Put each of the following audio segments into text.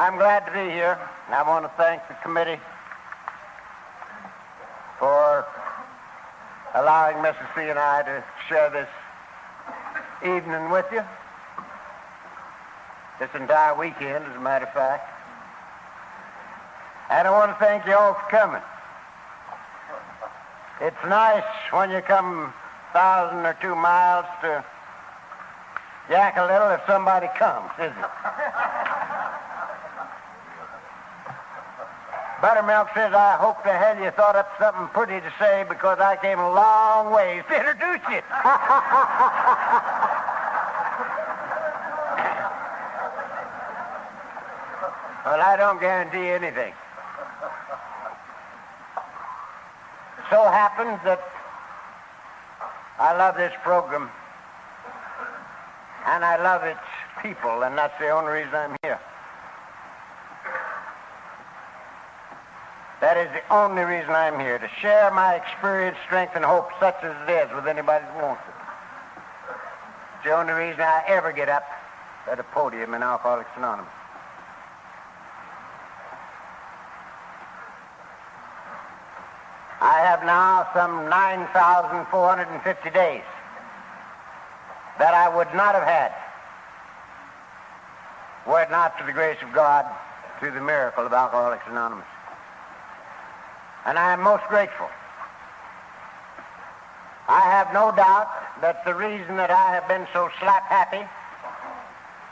I'm glad to be here, and I want to thank the committee for allowing Mrs. C and I to share this evening with you. This entire weekend, as a matter of fact. And I want to thank you all for coming. It's nice when you come 1,000 or 2 miles to yak a little if somebody comes, isn't it? Buttermilk says, I hope to hell you thought up something pretty to say because I came a long ways to introduce you. Well, I don't guarantee anything. So happens that I love this program, and I love its people, and that's the only reason I'm here. That is the only reason I'm here, to share my experience, strength, and hope, such as it is, with anybody that wants it. It's the only reason I ever get up at a podium in Alcoholics Anonymous. I have now some 9,450 days that I would not have had were it not for the grace of God through the miracle of Alcoholics Anonymous. And I am most grateful. I have no doubt that the reason that I have been so slap happy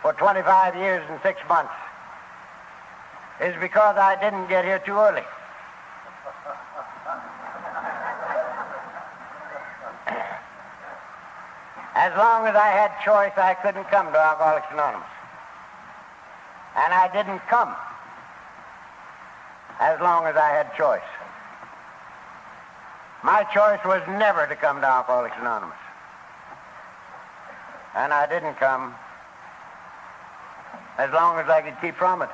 for 25 years and 6 months is because I didn't get here too early. As long as I had choice, I couldn't come to Alcoholics Anonymous. And I didn't come as long as I had choice. My choice was never to come to Alcoholics Anonymous. And I didn't come as long as I could keep from it.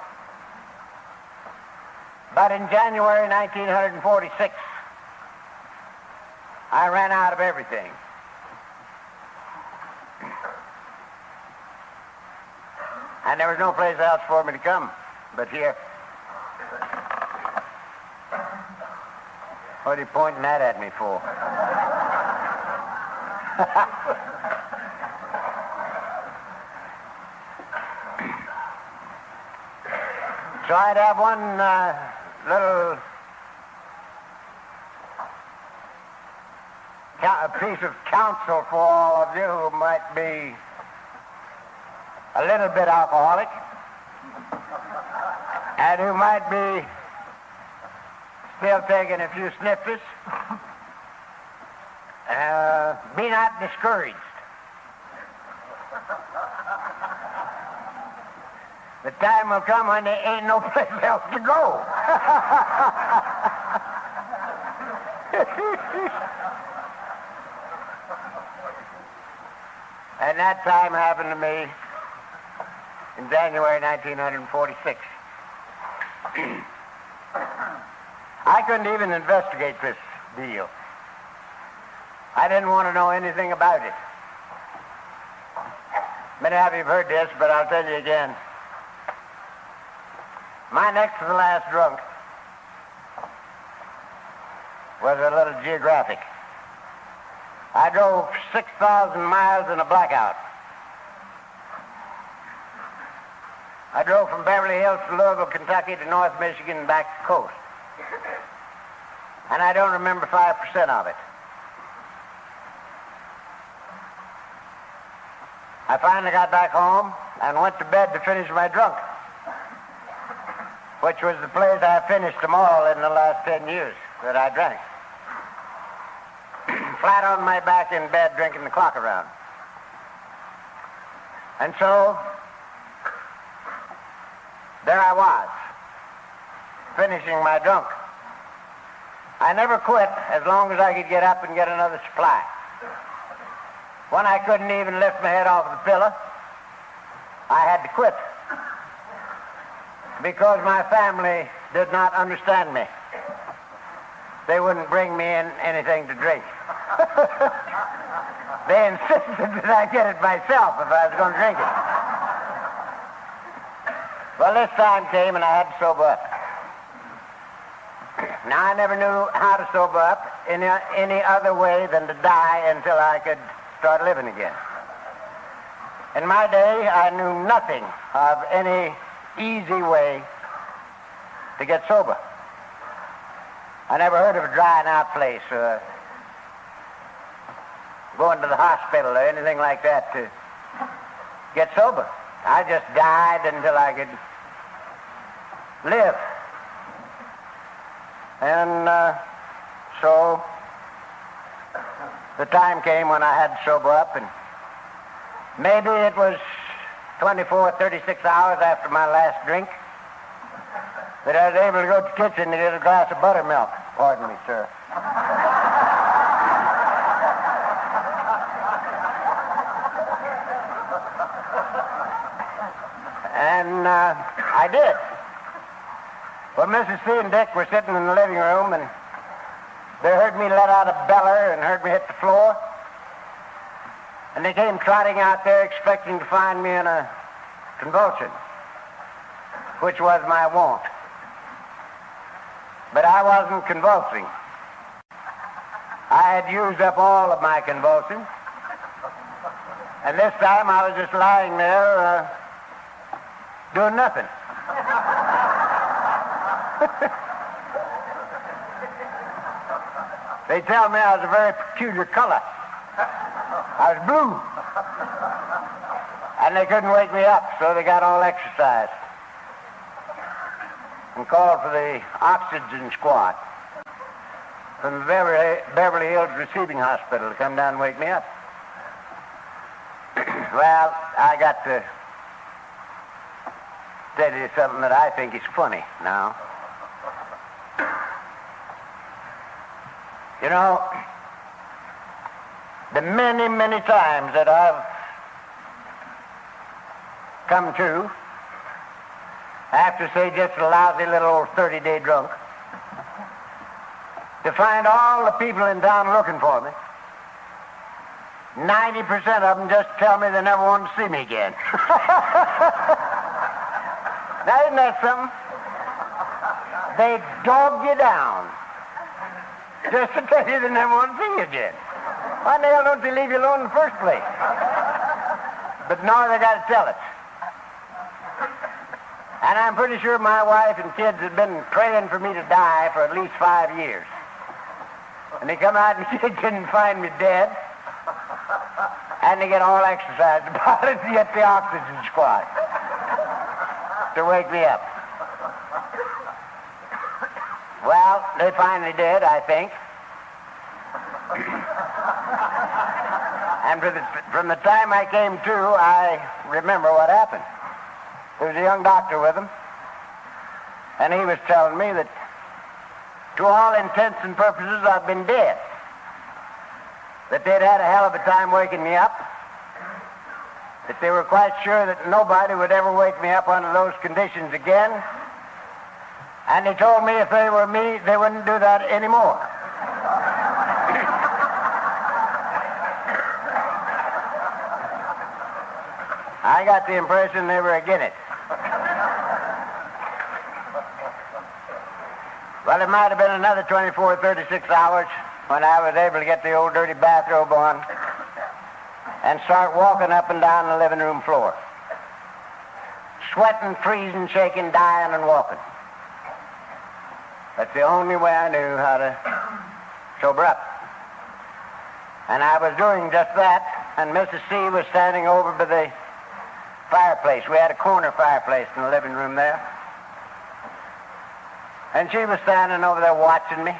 But in January 1946, I ran out of everything. And there was no place else for me to come but here. What are you pointing that at me for? So I'd have one little piece of counsel for all of you who might be a little bit alcoholic and who might be still taking a few sniffers. Be not discouraged. The time will come when there ain't no place else to go. And that time happened to me in January 1946. I couldn't even investigate this deal. I didn't want to know anything about it. Many of you have heard this, but I'll tell you again. My next to the last drunk was a little geographic. I drove 6,000 miles in a blackout. I drove from Beverly Hills to Louisville, Kentucky to North Michigan and back to the coast. And I don't remember 5% of it. I finally got back home and went to bed to finish my drunk, which was the place I finished them all in the last 10 years that I drank. Flat on my back in bed drinking the clock around. And so, there I was, finishing my drunk. I never quit as long as I could get up and get another supply. When I couldn't even lift my head off the pillow, I had to quit. Because my family did not understand me. They wouldn't bring me in anything to drink. They insisted that I get it myself if I was going to drink it. Well, this time came and I had to sober up. Now, I never knew how to sober up in any other way than to die until I could start living again. In my day, I knew nothing of any easy way to get sober. I never heard of a drying out place or going to the hospital or anything like that to get sober. I just died until I could live. And so the time came when I had to sober up, and maybe it was 24, 36 hours after my last drink that I was able to go to the kitchen to get a glass of buttermilk. Pardon me, sir. And I did. Well, Mrs. C and Dick were sitting in the living room, and they heard me let out a beller and heard me hit the floor. And they came trotting out there expecting to find me in a convulsion, which was my wont. But I wasn't convulsing. I had used up all of my convulsions. And this time I was just lying there doing nothing. They tell me I was a very peculiar color. I was blue. And they couldn't wake me up, so they got all exercised and called for the oxygen squad from the Beverly Hills Receiving Hospital to come down and wake me up. Well, I got to tell you something that I think is funny now. You know, the many, many times that I've come to after, say, just a lousy little old 30-day drunk, to find all the people in town looking for me, 90% of them just tell me they never want to see me again. Now, isn't that something? They dog you down just to tell you they never want to see you again. Why the hell don't they leave you alone in the first place? But no, they got to tell it. And I'm pretty sure my wife and kids have been praying for me to die for at least 5 years. And they come out in the kitchen and find me dead. And they get all exercised about it and get the oxygen squad to wake me up. Well, they finally did, I think. And from the time I came to, I remember what happened. There was a young doctor with him, and he was telling me that to all intents and purposes I've been dead. That they'd had a hell of a time waking me up. That they were quite sure that nobody would ever wake me up under those conditions again. And they told me if they were me, they wouldn't do that anymore. I got the impression they were against it. Well, it might have been another 24, 36 hours when I was able to get the old dirty bathrobe on and start walking up and down the living room floor. Sweating, freezing, shaking, dying, and walking. That's the only way I knew how to sober up. And I was doing just that, and Mrs. C was standing over by the fireplace. We had a corner fireplace in the living room there. And she was standing over there watching me.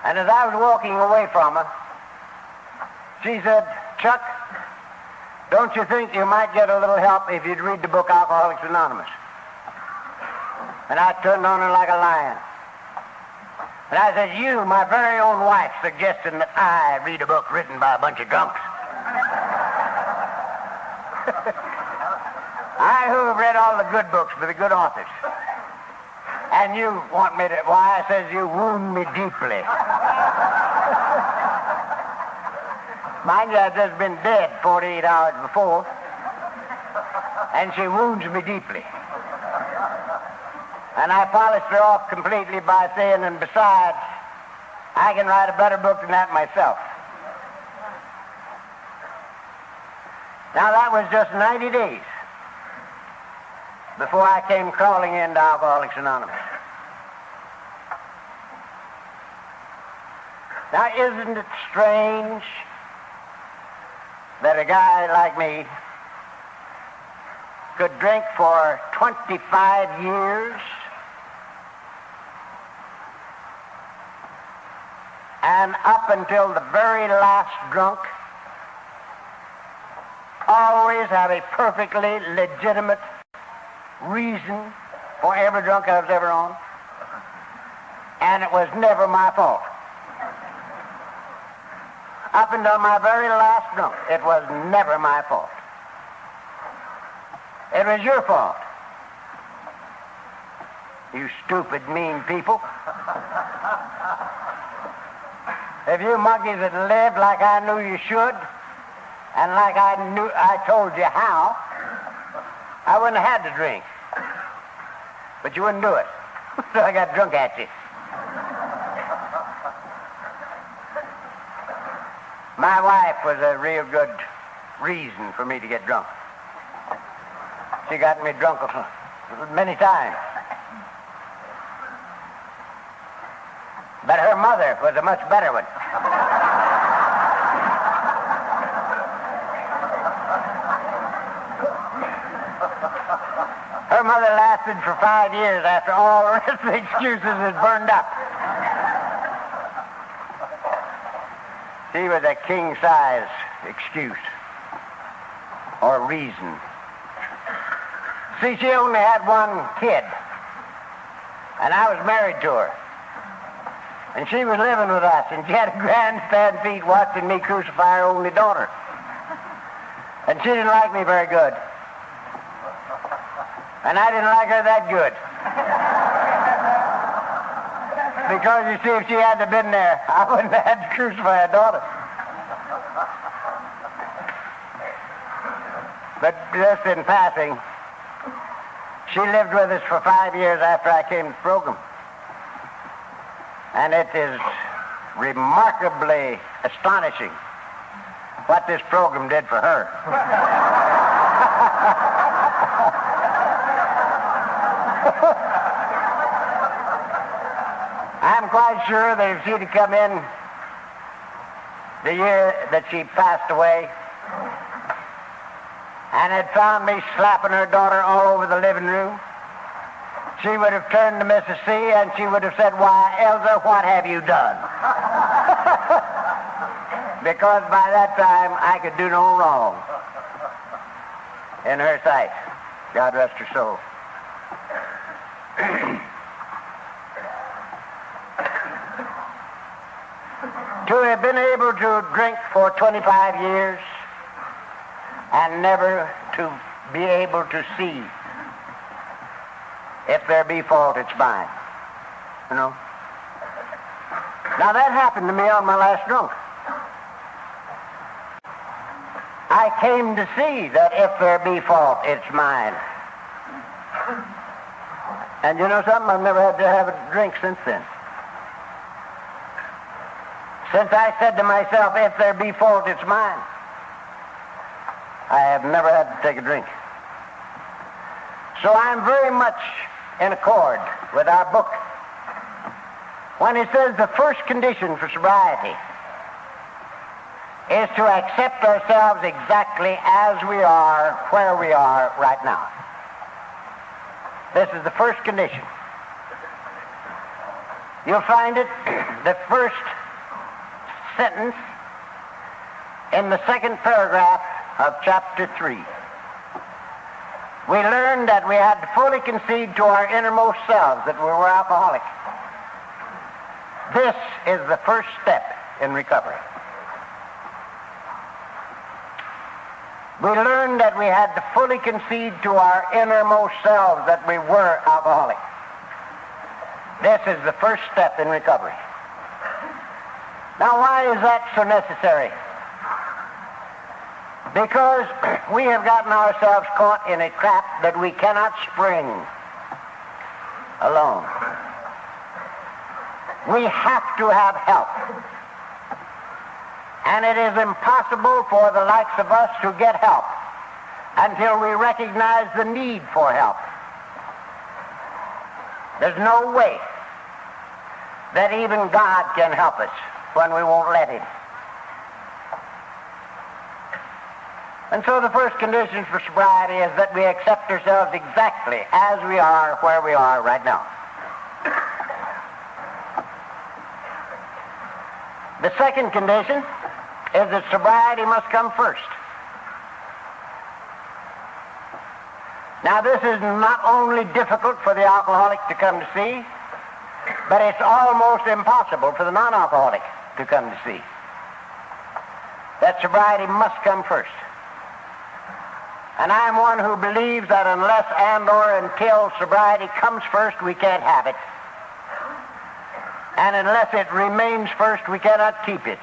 And as I was walking away from her, she said, "Chuck, don't you think you might get a little help if you'd read the book Alcoholics Anonymous?" And I turned on her like a lion. And I said, "You, my very own wife, suggesting that I read a book written by a bunch of drunks. I who have read all the good books by the good authors. And you want me to..." Why, I says, "You wound me deeply." Mind you, I'd just been dead 48 hours before. and she wounds me deeply. And I polished her off completely by saying, and besides, I can write a better book than that myself. Now, that was just 90 days before I came crawling into Alcoholics Anonymous. Now, isn't it strange that a guy like me could drink for 25 years and up until the very last drunk always have a perfectly legitimate reason for every drunk I was ever on, and it was never my fault. Up until my very last drunk, it was never my fault. It was your fault. You stupid, mean people. If you monkeys had lived like I knew you should, and like I told you how, I wouldn't have had to drink. But you wouldn't do it. So I got drunk at you. My wife was a real good reason for me to get drunk. She got me drunk many times. But her mother was a much better one. Her mother lasted for 5 years after all the rest of the excuses had burned up. She was a king-size excuse or reason. See, she only had one kid, and I was married to her. And she was living with us, and she had a grandstand seat watching me crucify her only daughter. And she didn't like me very good. And I didn't like her that good. Because, you see, if she hadn't have been there, I wouldn't have had to crucify a daughter. But just in passing, she lived with us for 5 years after I came to the program. And it is remarkably astonishing what this program did for her. I'm quite sure that if she'd have come in the year that she passed away and had found me slapping her daughter all over the living room, she would have turned to Mrs. C and she would have said, "Why, Elza, what have you done?" Because by that time I could do no wrong in her sight. God rest her soul. To have been able to drink for 25 years and never to be able to see if there be fault, it's mine. You know? Now that happened to me on my last drunk. I came to see that if there be fault, it's mine. And you know something? I've never had to have a drink since then. Since I said to myself, if there be fault, it's mine, I have never had to take a drink. So I'm very much in accord with our book when it says the first condition for sobriety is to accept ourselves exactly as we are, where we are right now. This is the first condition. You'll find it the first sentence in the second paragraph of chapter 3. We learned that we had to fully concede to our innermost selves that we were alcoholic. This is the first step in recovery. We learned that we had to fully concede to our innermost selves that we were alcoholic. This is the first step in recovery. Now, why is that so necessary? Because we have gotten ourselves caught in a trap that we cannot spring alone. We have to have help. And it is impossible for the likes of us to get help until we recognize the need for help. There's no way that even God can help us when we won't let him. And so the first condition for sobriety is that we accept ourselves exactly as we are, where we are right now. The second condition is that sobriety must come first. Now, this is not only difficult for the alcoholic to come to see, but it's almost impossible for the non-alcoholic to come to see. That sobriety must come first. And I'm one who believes that unless and or until sobriety comes first, we can't have it. And unless it remains first, we cannot keep it.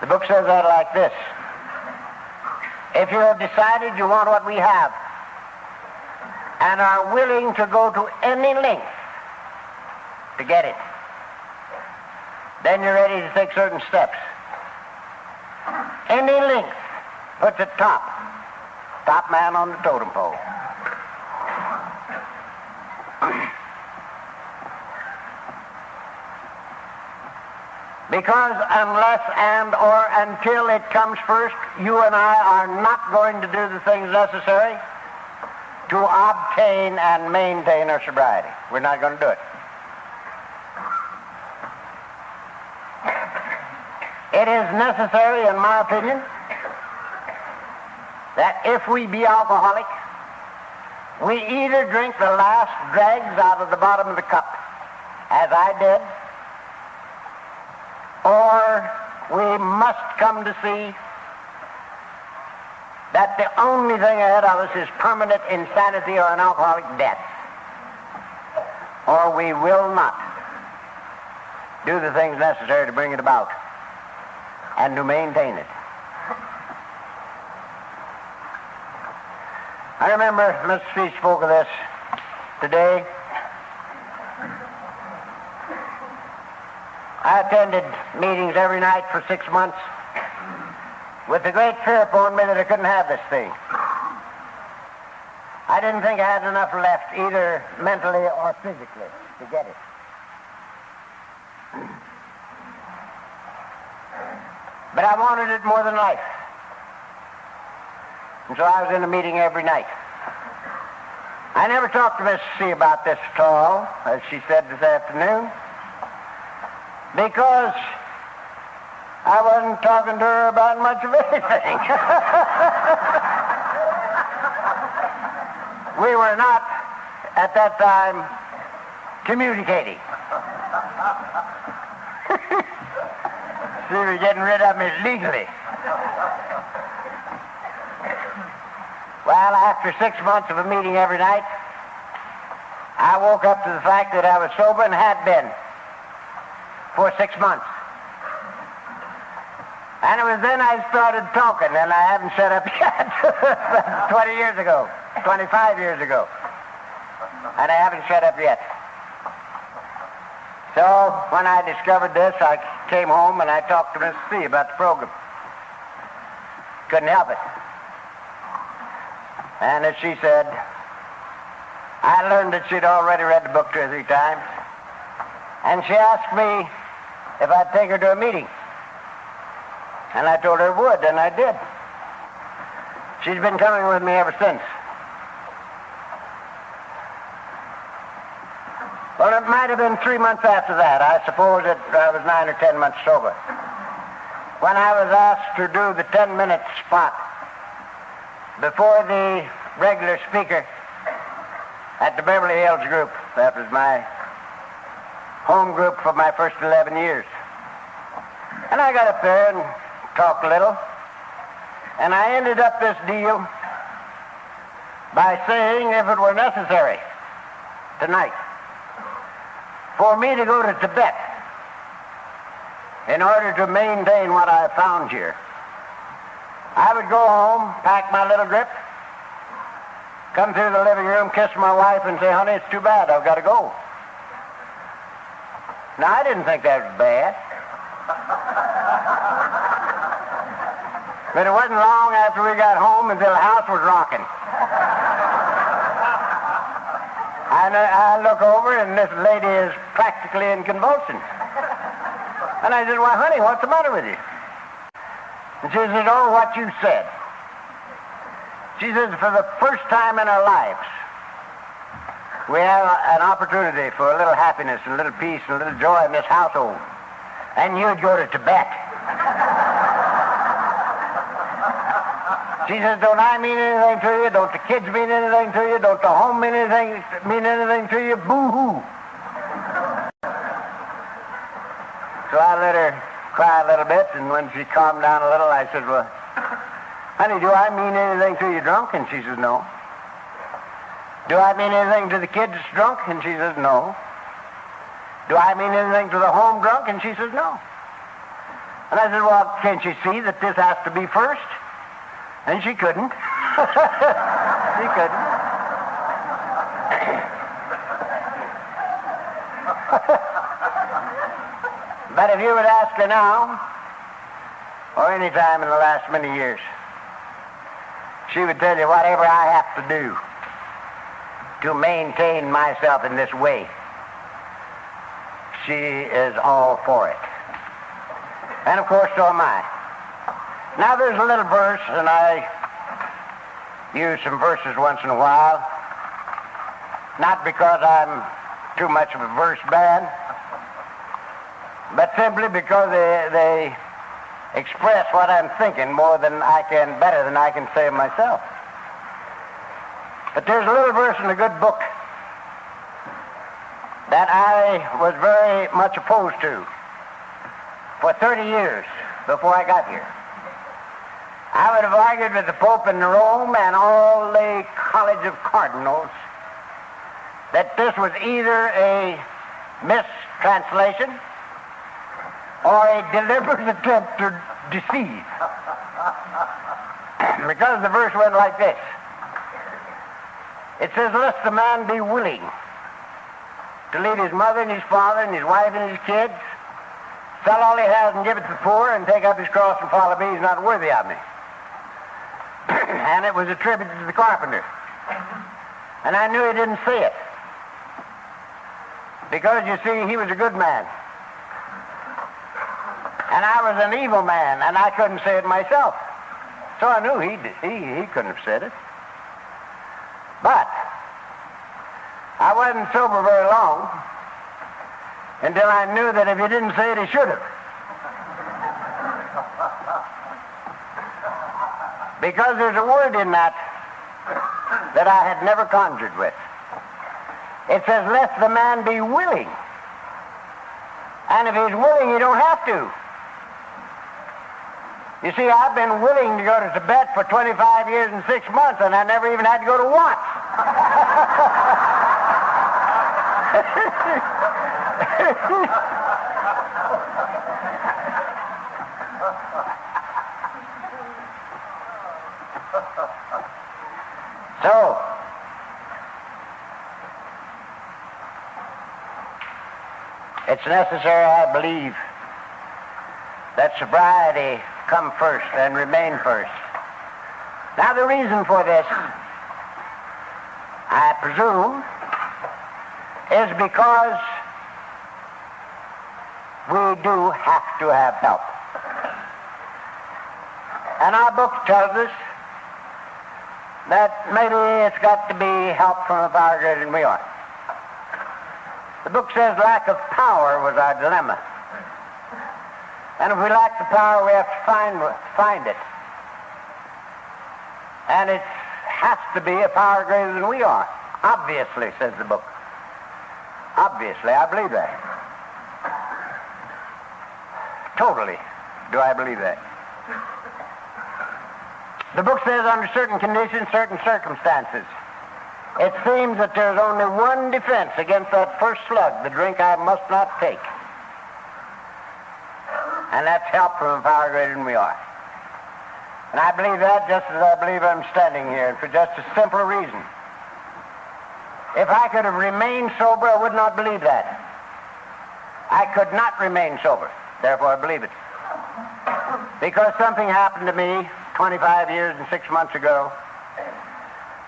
The book says that like this. If you have decided you want what we have and are willing to go to any length to get it, then you're ready to take certain steps. Any length puts it top man on the totem pole. Because unless and or until it comes first, you and I are not going to do the things necessary to obtain and maintain our sobriety. We're not going to do it. It is necessary, in my opinion, that if we be alcoholic, we either drink the last dregs out of the bottom of the cup, as I did, or we must come to see that the only thing ahead of us is permanent insanity or an alcoholic death. Or we will not do the things necessary to bring it about and to maintain it. I remember Mr. Speech spoke of this today. I attended meetings every night for 6 months with the great fear upon me that I couldn't have this thing. I didn't think I had enough left, either mentally or physically, to get it. But I wanted it more than life. And so I was in a meeting every night. I never talked to Miss C about this at all, as she said this afternoon, because I wasn't talking to her about much of anything. We were not, at that time, communicating. She was getting rid of me legally. Well, after 6 months of a meeting every night, I woke up to the fact that I was sober and had been for 6 months. And it was then I started talking, and I haven't shut up yet. 20 years ago, 25 years ago. And I haven't shut up yet. So when I discovered this, I came home and I talked to Miss C about the program. Couldn't help it. And as she said, I learned that she'd already read the book 2 or 3 times. And she asked me if I'd take her to a meeting. And I told her I would, and I did. She's been coming with me ever since. Well, it might have been 3 months after that. I suppose that I was 9 or 10 months sober, when I was asked to do the 10-minute spot before the regular speaker at the Beverly Hills group. That was my home group for my first 11 years. And I got up there and talked a little, and I ended up this deal by saying, if it were necessary tonight, for me to go to Tibet in order to maintain what I found here. I would go home, pack my little grip, come through the living room, kiss my wife, and say, honey, it's too bad, I've got to go. Now, I didn't think that was bad. But it wasn't long after we got home until the house was rocking. And I look over, and this lady is practically in convulsions. And I said, why, honey, what's the matter with you? And she said, oh, what you said. She says, for the first time in our lives, we have an opportunity for a little happiness and a little peace and a little joy in this household. And you'd go to Tibet. She says, don't I mean anything to you? Don't the kids mean anything to you? Don't the home mean anything to you? Boo-hoo. So I let her cry a little bit, and when she calmed down a little, I said, well, honey, do I mean anything to you drunk? And she says, no. Do I mean anything to the kids drunk? And she says, no. Do I mean anything to the home drunk? And she says, no. And I said, well, can't you see that this has to be first? And she couldn't. She couldn't. But if you would ask her now, or any time in the last many years, she would tell you whatever I have to do to maintain myself in this way, she is all for it. And of course, so am I. Now there's a little verse, and I use some verses once in a while, not because I'm too much of a verse man, but simply because they express what I'm thinking better than I can say of myself. But there's a little verse in a good book that I was very much opposed to for 30 years before I got here. I would have argued with the Pope in Rome and all the College of Cardinals that this was either a mistranslation or a deliberate attempt to deceive. Because the verse went like this. It says, lest a man be willing to leave his mother and his father and his wife and his kids, sell all he has and give it to the poor, and take up his cross and follow me, he's not worthy of me. And it was attributed to the carpenter. And I knew he didn't say it. Because, you see, he was a good man. And I was an evil man, and I couldn't say it myself. So I knew he couldn't have said it. But I wasn't sober very long until I knew that if he didn't say it, he should have. Because there's a word in that I had never conjured with. It says, let the man be willing. And if he's willing, he don't have to. You see, I've been willing to go to Tibet for 25 years and 6 months, and I never even had to go to once. So, it's necessary, I believe, that sobriety come first and remain first. Now, the reason for this, I presume, is because we do have to have help. And our book tells us that maybe it's got to be help from a power greater than we are. The book says lack of power was our dilemma. And if we lack the power, we have to find it. And it has to be a power greater than we are. Obviously, says the book. Obviously, I believe that. Totally do I believe that. The book says under certain conditions, certain circumstances, It seems that there's only one defense against that first slug, the drink I must not take. And that's help from a power greater than we are. And I believe that just as I believe I'm standing here, and for just a simple reason. If I could have remained sober, I would not believe that. I could not remain sober. Therefore, I believe it. Because something happened to me 25 years and 6 months ago,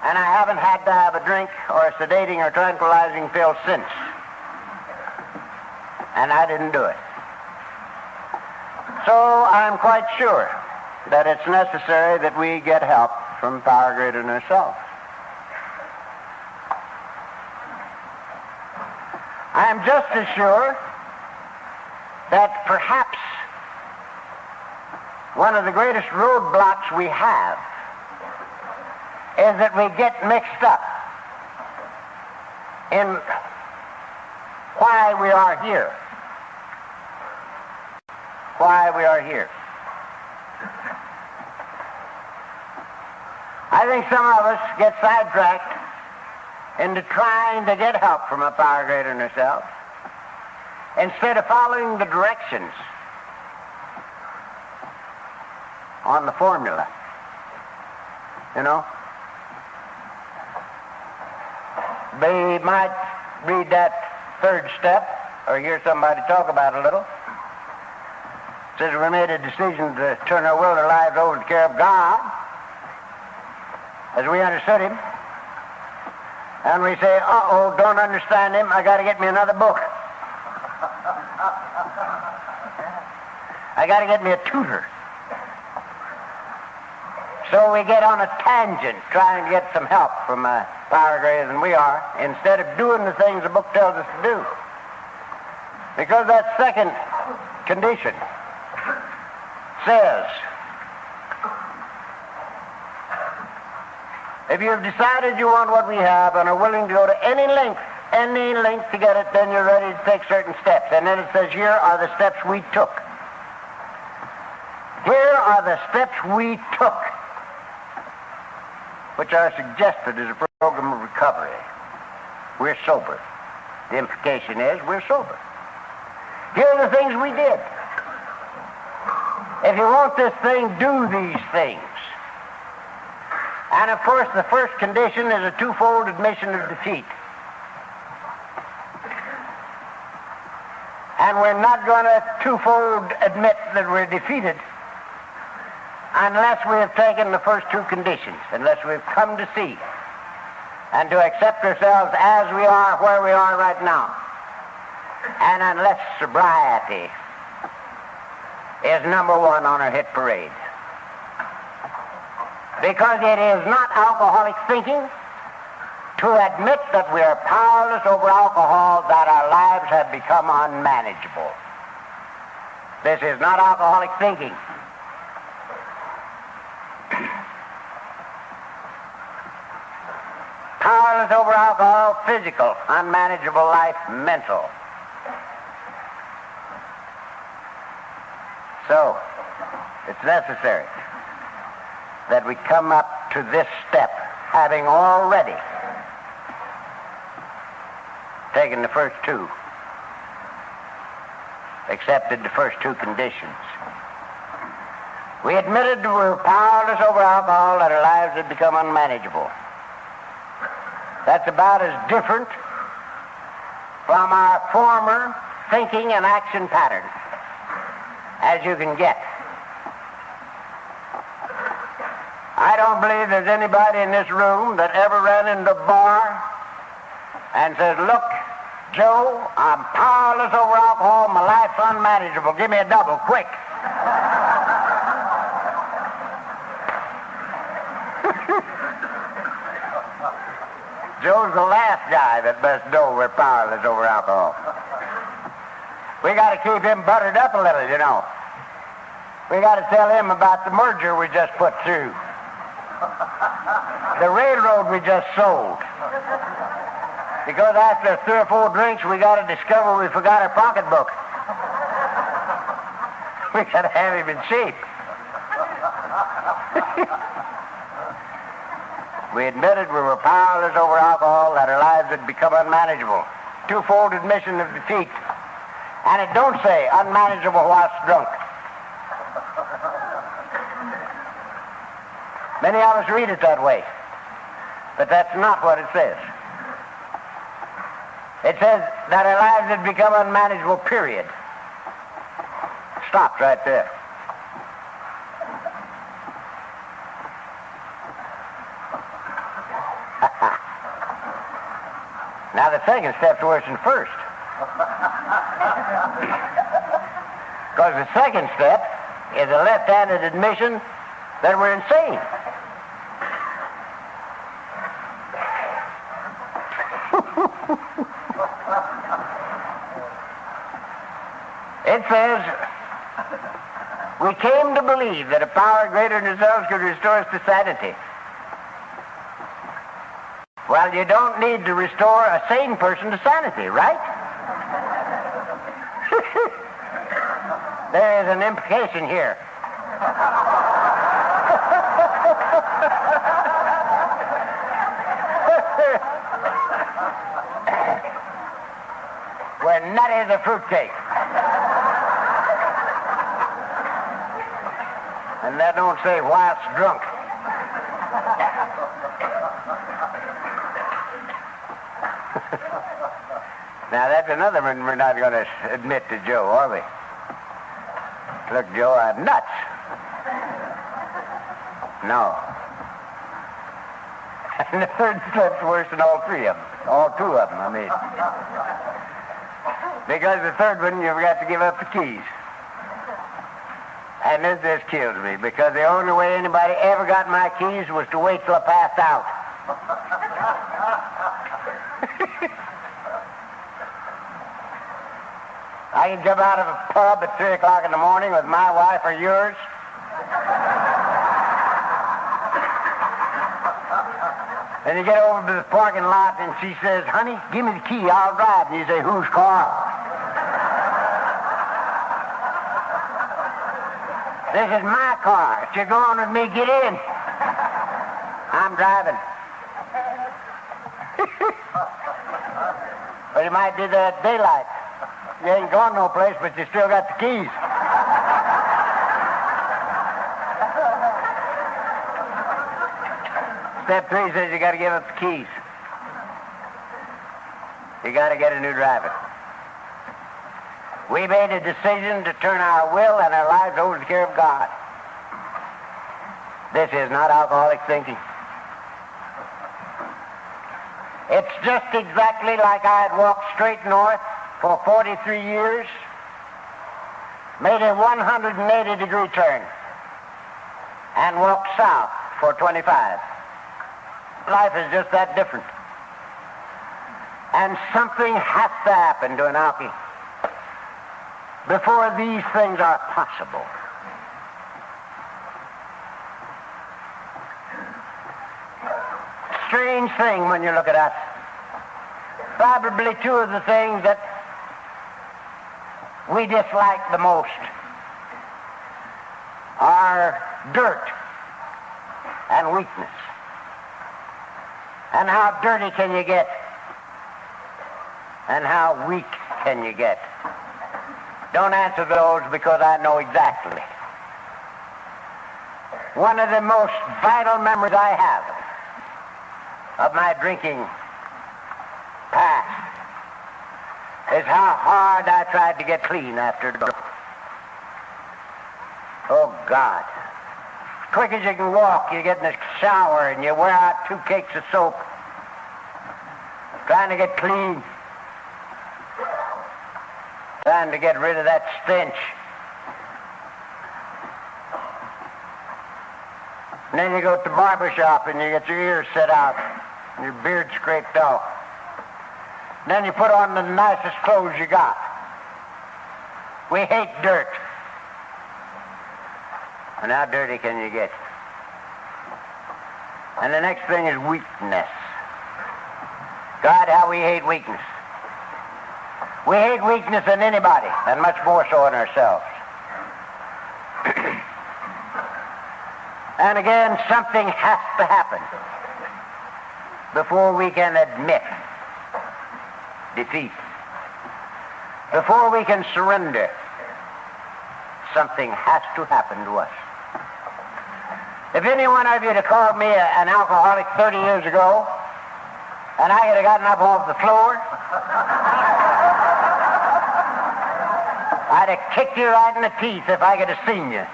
and I haven't had to have a drink or a sedating or tranquilizing pill since. And I didn't do it. So I'm quite sure that it's necessary that we get help from power greater than ourselves. I am just as sure that perhaps one of the greatest roadblocks we have is that we get mixed up in why we are here. Why we are here. I think some of us get sidetracked into trying to get help from a power greater than ourselves instead of following the directions on the formula. You know? They might read that third step or hear somebody talk about it a little. It says we made a decision to turn our will and our lives over to the care of God as we understood him. And we say, uh-oh, don't understand him, I got to get me another book. I got to get me a tutor. So we get on a tangent trying to get some help from a power greater than we are instead of doing the things the book tells us to do. Because that second condition says, if you've decided you want what we have and are willing to go to any length to get it, then you're ready to take certain steps. And then it says, here are the steps we took. Here are the steps we took, which are suggested as a program of recovery. We're sober. The implication is we're sober. Here are the things we did. If you want this thing, do these things. And of course, the first condition is a twofold admission of defeat. And we're not going to twofold admit that we're defeated unless we have taken the first two conditions, unless we've come to see and to accept ourselves as we are, where we are right now, and unless sobriety is number one on our hit parade. Because it is not alcoholic thinking to admit that we are powerless over alcohol, that our lives have become unmanageable. This is not alcoholic thinking. Powerless over alcohol, physical, unmanageable life, mental. So, it's necessary that we come up to this step, having already taken the first two, accepted the first two conditions. We admitted we were powerless over alcohol, that our lives had become unmanageable. That's about as different from our former thinking and action pattern as you can get. I don't believe there's anybody in this room that ever ran into a bar and says, look, Joe, I'm powerless over alcohol, my life's unmanageable, give me a double, quick. Joe's the last guy that best know we're powerless over alcohol. We got to keep him buttered up a little, you know. We got to tell him about the merger we just put through. The railroad we just sold. Because after 3 or 4 drinks, we got to discover we forgot our pocketbook. We got to have him in shape. We admitted we were powerless over alcohol, that our lives had become unmanageable. Twofold admission of defeat. And it don't say unmanageable whilst drunk. Many of us read it that way, but that's not what it says. It says that our lives had become unmanageable, period. Stops right there. Now the second step's worse than first. Because the second step is a left-handed admission that we're insane. It says, we came to believe that a power greater than ourselves could restore us to sanity. Well, you don't need to restore a sane person to sanity, right? There is an implication here. We're nutty as a fruitcake. And that don't say whilst drunk. Now, that's another one we're not going to admit to Joe, are we? Look, Joe, I'm nuts. No. And the third step's worse than all three of them. All two of them, I mean. Because the third one, you've got to give up the keys. And this just kills me, because the only way anybody ever got my keys was to wait till I passed out. I can jump out of a pub at 3 o'clock in the morning with my wife or yours. And you get over to the parking lot and she says, honey, give me the key, I'll drive. And you say, whose car? This is my car. If you're going with me, get in. I'm driving. But you might do that at daylight. You ain't gone no place, but you still got the keys. Step 3 says you got to give up the keys. You got to get a new driver. We made a decision to turn our will and our lives over to the care of God. This is not alcoholic thinking. It's just exactly like I had walked straight north for 43 years, made a 180-degree turn, and walked south for 25. Life is just that different. And something has to happen to an alkie before these things are possible. Strange thing when you look at us. Probably two of the things that we dislike the most are dirt and weakness. And how dirty can you get? And how weak can you get? Don't answer those, because I know exactly. One of the most vital memories I have of my drinking past is how hard I tried to get clean after drunk. Oh, God. Quick as you can walk, you get in the shower and you wear out 2 cakes of soap, trying to get clean, trying to get rid of that stench. And then you go to the barber shop and you get your ears set out and your beard scraped off. And then you put on the nicest clothes you got. We hate dirt. And how dirty can you get? And the next thing is weakness. God, how we hate weakness. We hate weakness in anybody, and much more so in ourselves. And again, something has to happen before we can admit defeat, before we can surrender, something has to happen to us. If any one of you had called me an alcoholic 30 years ago, and I had gotten up off the floor, I'd have kicked you right in the teeth if I could have seen you.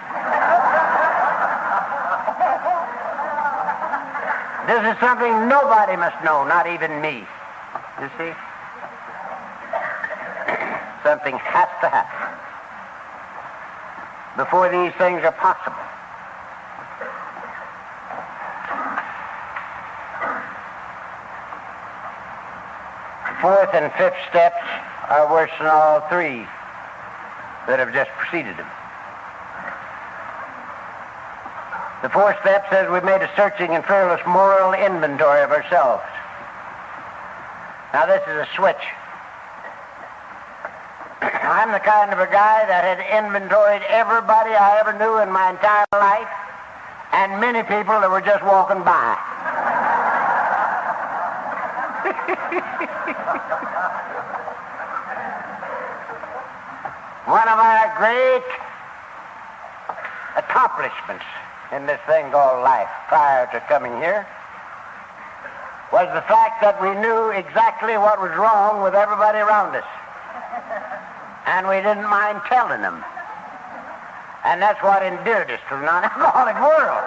This is something nobody must know, not even me. You see? Something has to happen before these things are possible. Fourth and fifth steps are worse than all three that have just preceded them. The fourth step says we've made a searching and fearless moral inventory of ourselves. Now this is a switch. I'm the kind of a guy that had inventoried everybody I ever knew in my entire life, and many people that were just walking by. One of our great accomplishments in this thing called life prior to coming here was the fact that we knew exactly what was wrong with everybody around us. And we didn't mind telling them. And that's what endeared us to the non-alcoholic world.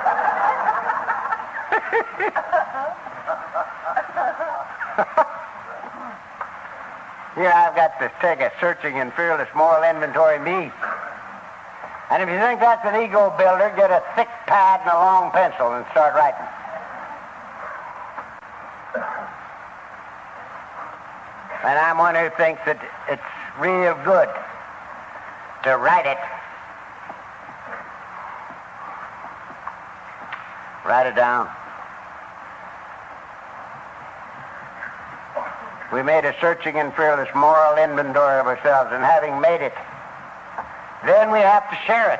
Here I've got to take a searching and fearless moral inventory of me. And if you think that's an ego builder, get a thick pad and a long pencil and start writing. And I'm one who thinks that it's real good to write it. Write it down. We made a searching and fearless moral inventory of ourselves, and having made it, then we have to share it.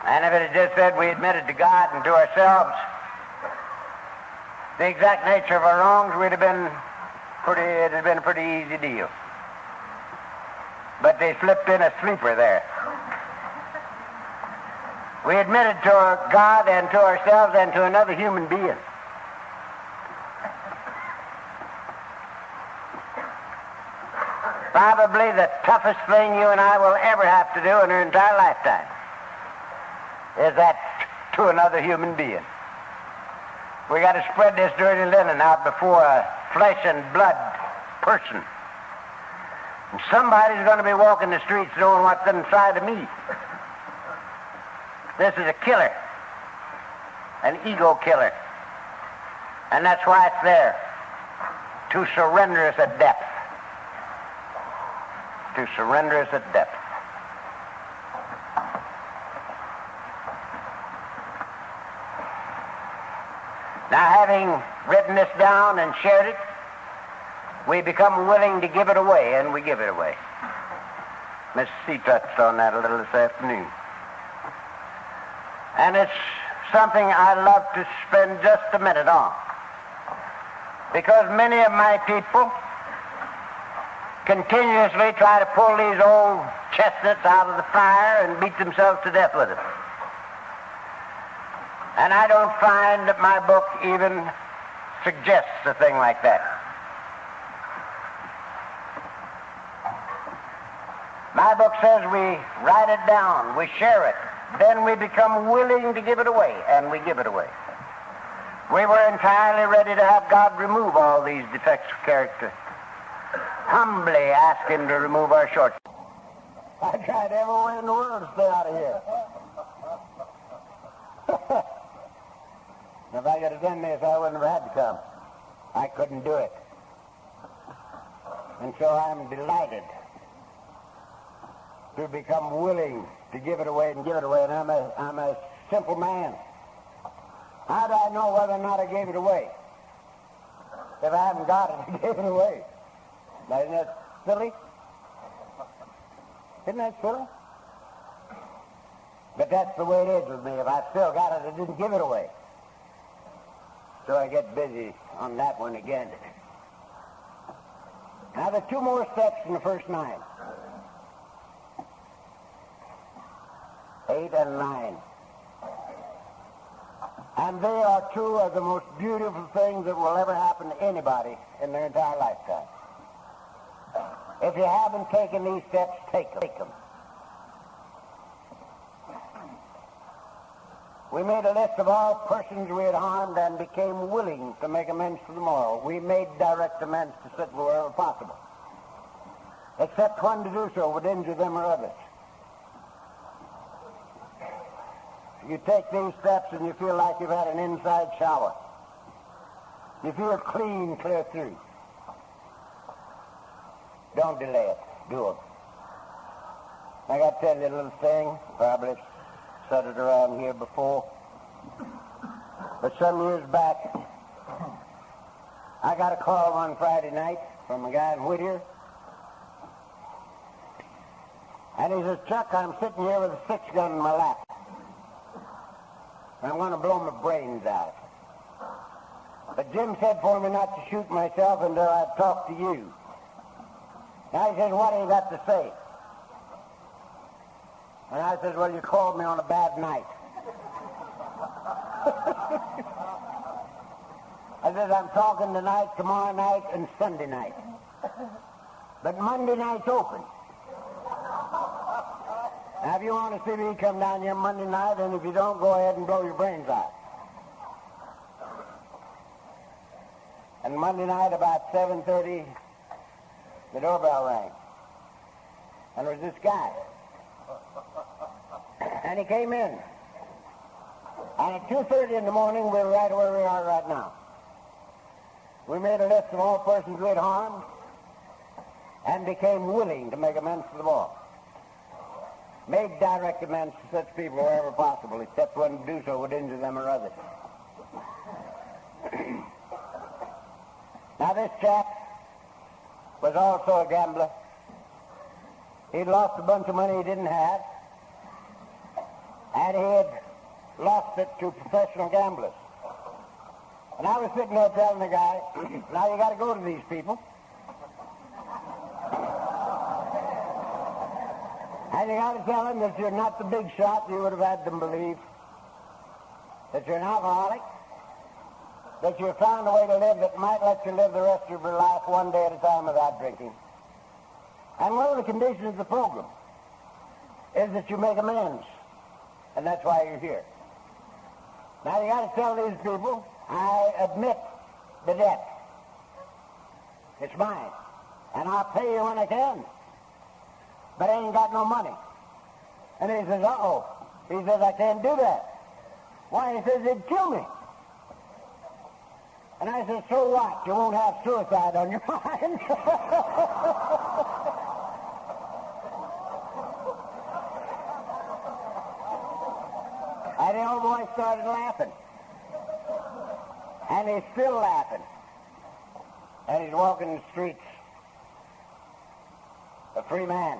And if it had just said we admitted to God and to ourselves the exact nature of our wrongs, it had been a pretty easy deal. But they slipped in a sleeper there. We admitted to God and to ourselves and to another human being. Probably the toughest thing you and I will ever have to do in our entire lifetime is that to another human being. We got to spread this dirty linen out before a flesh and blood person. And somebody's going to be walking the streets knowing what's inside of me. This is a killer, an ego killer. And that's why it's there, to surrender us at depth. To surrender us at depth. Now, having written this down and shared it, we become willing to give it away, and we give it away. Miss C touched on that a little this afternoon. And it's something I love to spend just a minute on, because many of my people continuously try to pull these old chestnuts out of the fire and beat themselves to death with them. And I don't find that my book even suggests a thing like that. My book says we write it down, we share it, then we become willing to give it away, and we give it away. We were entirely ready to have God remove all these defects of character. Humbly ask Him to remove our shortcomings. I tried every way in the world to stay out of here. If I could have done this, I wouldn't have had to come. I couldn't do it. And so I'm delighted to become willing to give it away and give it away. And I'm a simple man. How do I know whether or not I gave it away? If I haven't got it, I gave it away. Now, isn't that silly? Isn't that silly? But that's the way it is with me. If I still got it, I didn't give it away. So I get busy on that one again. Now, there are 2 more steps in the first 9. 8 and 9. And they are 2 of the most beautiful things that will ever happen to anybody in their entire lifetime. If you haven't taken these steps, take them. We made a list of all persons we had harmed and became willing to make amends to them all. We made direct amends to such wherever possible, except when to do so would injure them or others. You take these steps and you feel like you've had an inside shower. You feel clean, clear through. Don't delay it. Do it. I got to tell you a little thing. Probably said it around here before. But some years back, I got a call one Friday night from a guy in Whittier. And he says, Chuck, I'm sitting here with a 6-gun in my lap. I'm going to blow my brains out. But Jim said for me not to shoot myself until I'd talked to you. Now he says, what have you got to say? And I said, well, you called me on a bad night. I said, I'm talking tonight, tomorrow night, and Sunday night. But Monday night's open. Now, if you want to see me, come down here Monday night, and if you don't, go ahead and blow your brains out. And Monday night, about 7:30, the doorbell rang. And there was this guy. And he came in. And at 2:30 in the morning, we were right where we are right now. We made a list of all persons we had harmed and became willing to make amends to them all. Made direct amends to such people wherever possible, except when to do so would injure them or others. Now, this chap was also a gambler. He'd lost a bunch of money he didn't have, and he had lost it to professional gamblers. And I was sitting there telling the guy, now you got to go to these people. And you got to tell them that you're not the big shot you would have had them believe, that you're an alcoholic, that you've found a way to live that might let you live the rest of your life one day at a time without drinking. And one of the conditions of the program is that you make amends, and that's why you're here. Now you got to tell these people, I admit the debt. It's mine, and I'll pay you when I can. But I ain't got no money. And he says, uh-oh. He says, I can't do that. Why? He says, it'd kill me. And I said, so what? You won't have suicide on your mind. And the old boy started laughing. And he's still laughing. And he's walking the streets. A free man.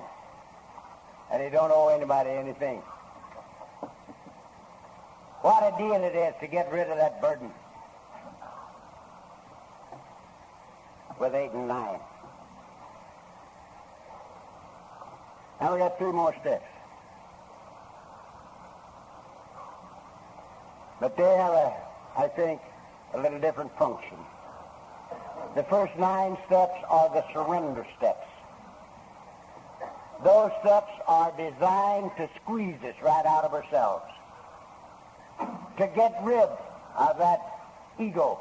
And he don't owe anybody anything. What a deal it is to get rid of that burden. With 8 and 9. Now we got 3 more steps. But they have, I think, a little different function. The first 9 steps are the surrender steps. Those steps are designed to squeeze us right out of ourselves, to get rid of that ego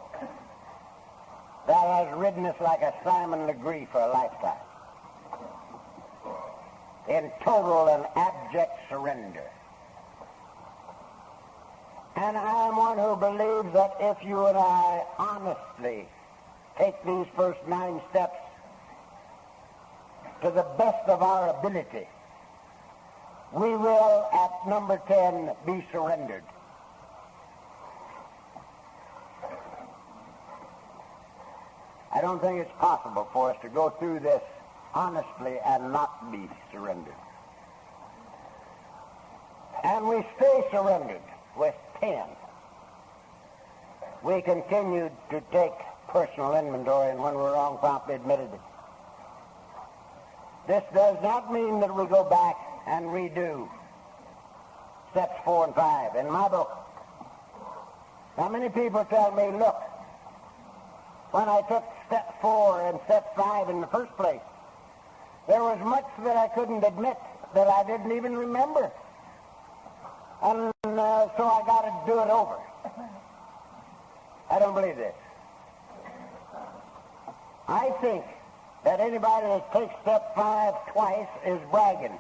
that has ridden us like a Simon Legree for a lifetime, in total and abject surrender. And I am one who believes that if you and I honestly take these first 9 steps to the best of our ability, we will, at number 10, be surrendered. I don't think it's possible for us to go through this honestly and not be surrendered. And we stay surrendered with 10. we continued to take personal inventory, and when we're wrong, promptly admitted it. This does not mean that we go back and redo steps 4 and 5 in my book. Now, many people tell me, look, when I took step 4 and step 5 in the first place, there was much that I couldn't admit, that I didn't even remember. And so I got to do it over. I don't believe this. I think that anybody that takes step 5 twice is bragging.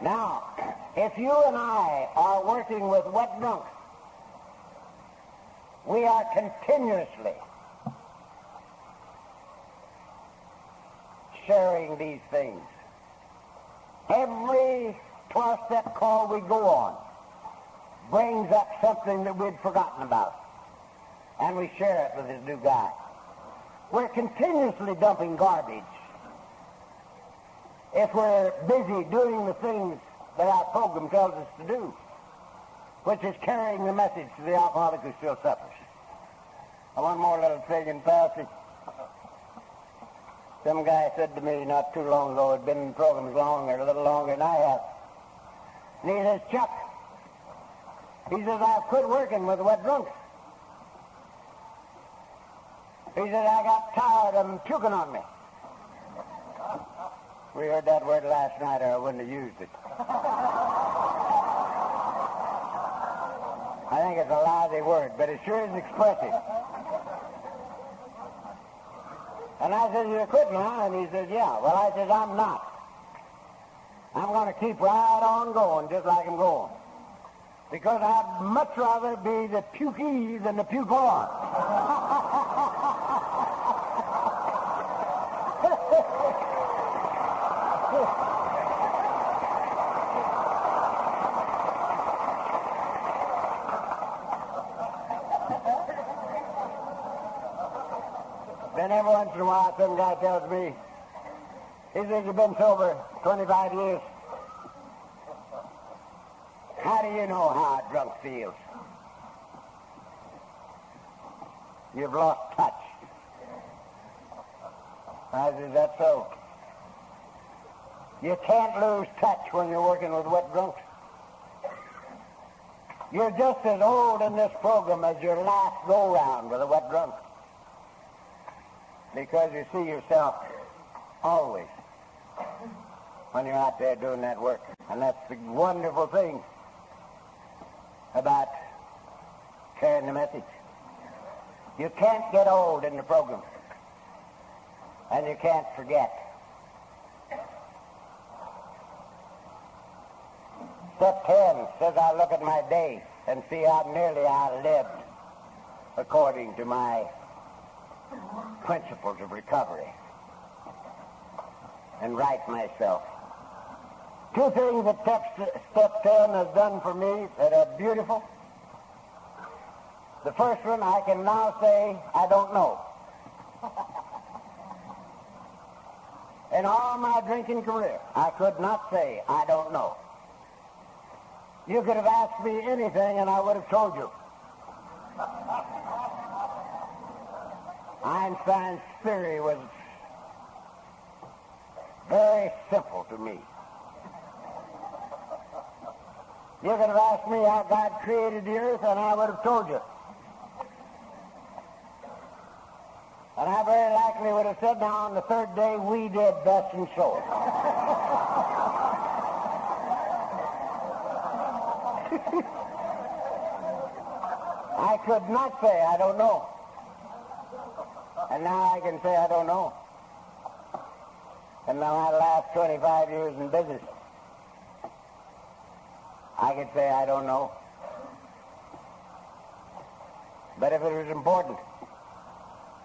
Now, if you and I are working with wet drunks, we are continuously sharing these things. Every 12-step call we go on brings up something that we'd forgotten about, and we share it with this new guy. We're continuously dumping garbage. If we're busy doing the things that our program tells us to do, which is carrying the message to the alcoholic who still suffers. And one more little thing in passing. Some guy said to me not too long ago, had been in programs longer, a little longer than I have. And he says, Chuck, he says, I've quit working with wet drunks. He said, I got tired of them puking on me. We heard that word last night, or I wouldn't have used it. I think it's a lousy word, but it sure is expressive. And I said, you quit now? And he says, yeah. Well, I said, I'm not. I'm going to keep right on going just like I'm going. Because I'd much rather be the pukey than the puke on. Then every once in a while, some guy tells me, he says, you've been sober 25 years. How do you know how a drunk feels? You've lost touch. I said, that's so. You can't lose touch when you're working with wet drunks. You're just as old in this program as your last go-round with a wet drunk. Because you see yourself always when you're out there doing that work. And that's the wonderful thing about carrying the message. You can't get old in the program. And you can't forget. Step 10 says I look at my day and see how nearly I lived according to my principles of recovery and right myself. Two things that step 10 has done for me that are beautiful. The first one, I can now say, I don't know. In all my drinking career, I could not say, I don't know. You could have asked me anything and I would have told you. Einstein's theory was very simple to me. You could have asked me how God created the earth and I would have told you. And I very likely would have said, now on the third day we did thus and so. I could not say I don't know. And now I can say I don't know. And now I last 25 years in business. I could say I don't know. But if it was important,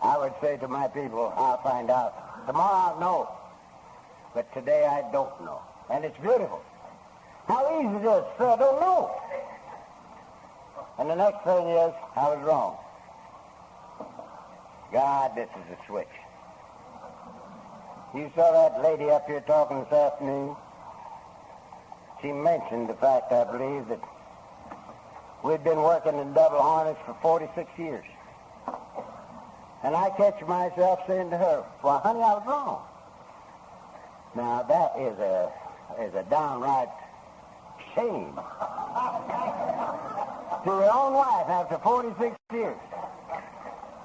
I would say to my people, I'll find out. Tomorrow I'll know. But today I don't know. And it's beautiful. How easy it is, so I don't know. And the next thing is, I was wrong. God, this is a switch. You saw that lady up here talking this afternoon? She mentioned the fact, I believe, that we'd been working in double harness for 46 years. And I catch myself saying to her, well, honey, I was wrong. Now, that is a downright shame. To your own wife after 46 years.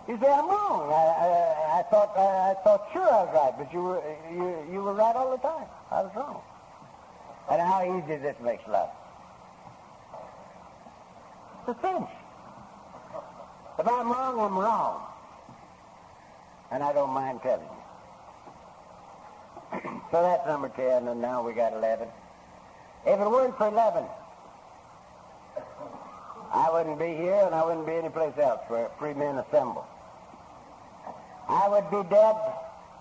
You say, I'm wrong. I thought sure I was right, but you were right all the time. I was wrong. And how easy this makes love. It's a cinch. If I'm wrong, I'm wrong. And I don't mind telling you. So that's number 10, and now we got 11. If it weren't for 11, I wouldn't be here, and I wouldn't be anyplace else where free men assemble. I would be dead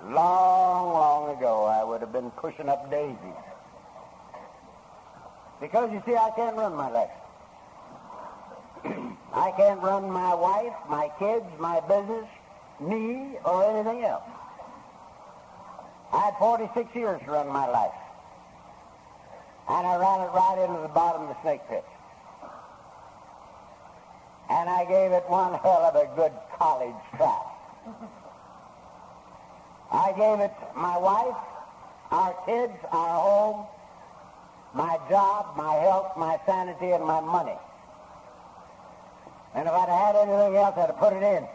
long, long ago. I would have been pushing up daisies. Because, you see, I can't run my life. I can't run my wife, my kids, my business, me, or anything else. I had 46 years to run my life. And I ran it right into the bottom of the snake pit. And I gave it one hell of a good college try. I gave it my wife, our kids, our home, my job, my health, my sanity, and my money. And if I'd had anything else, I'd have put it in.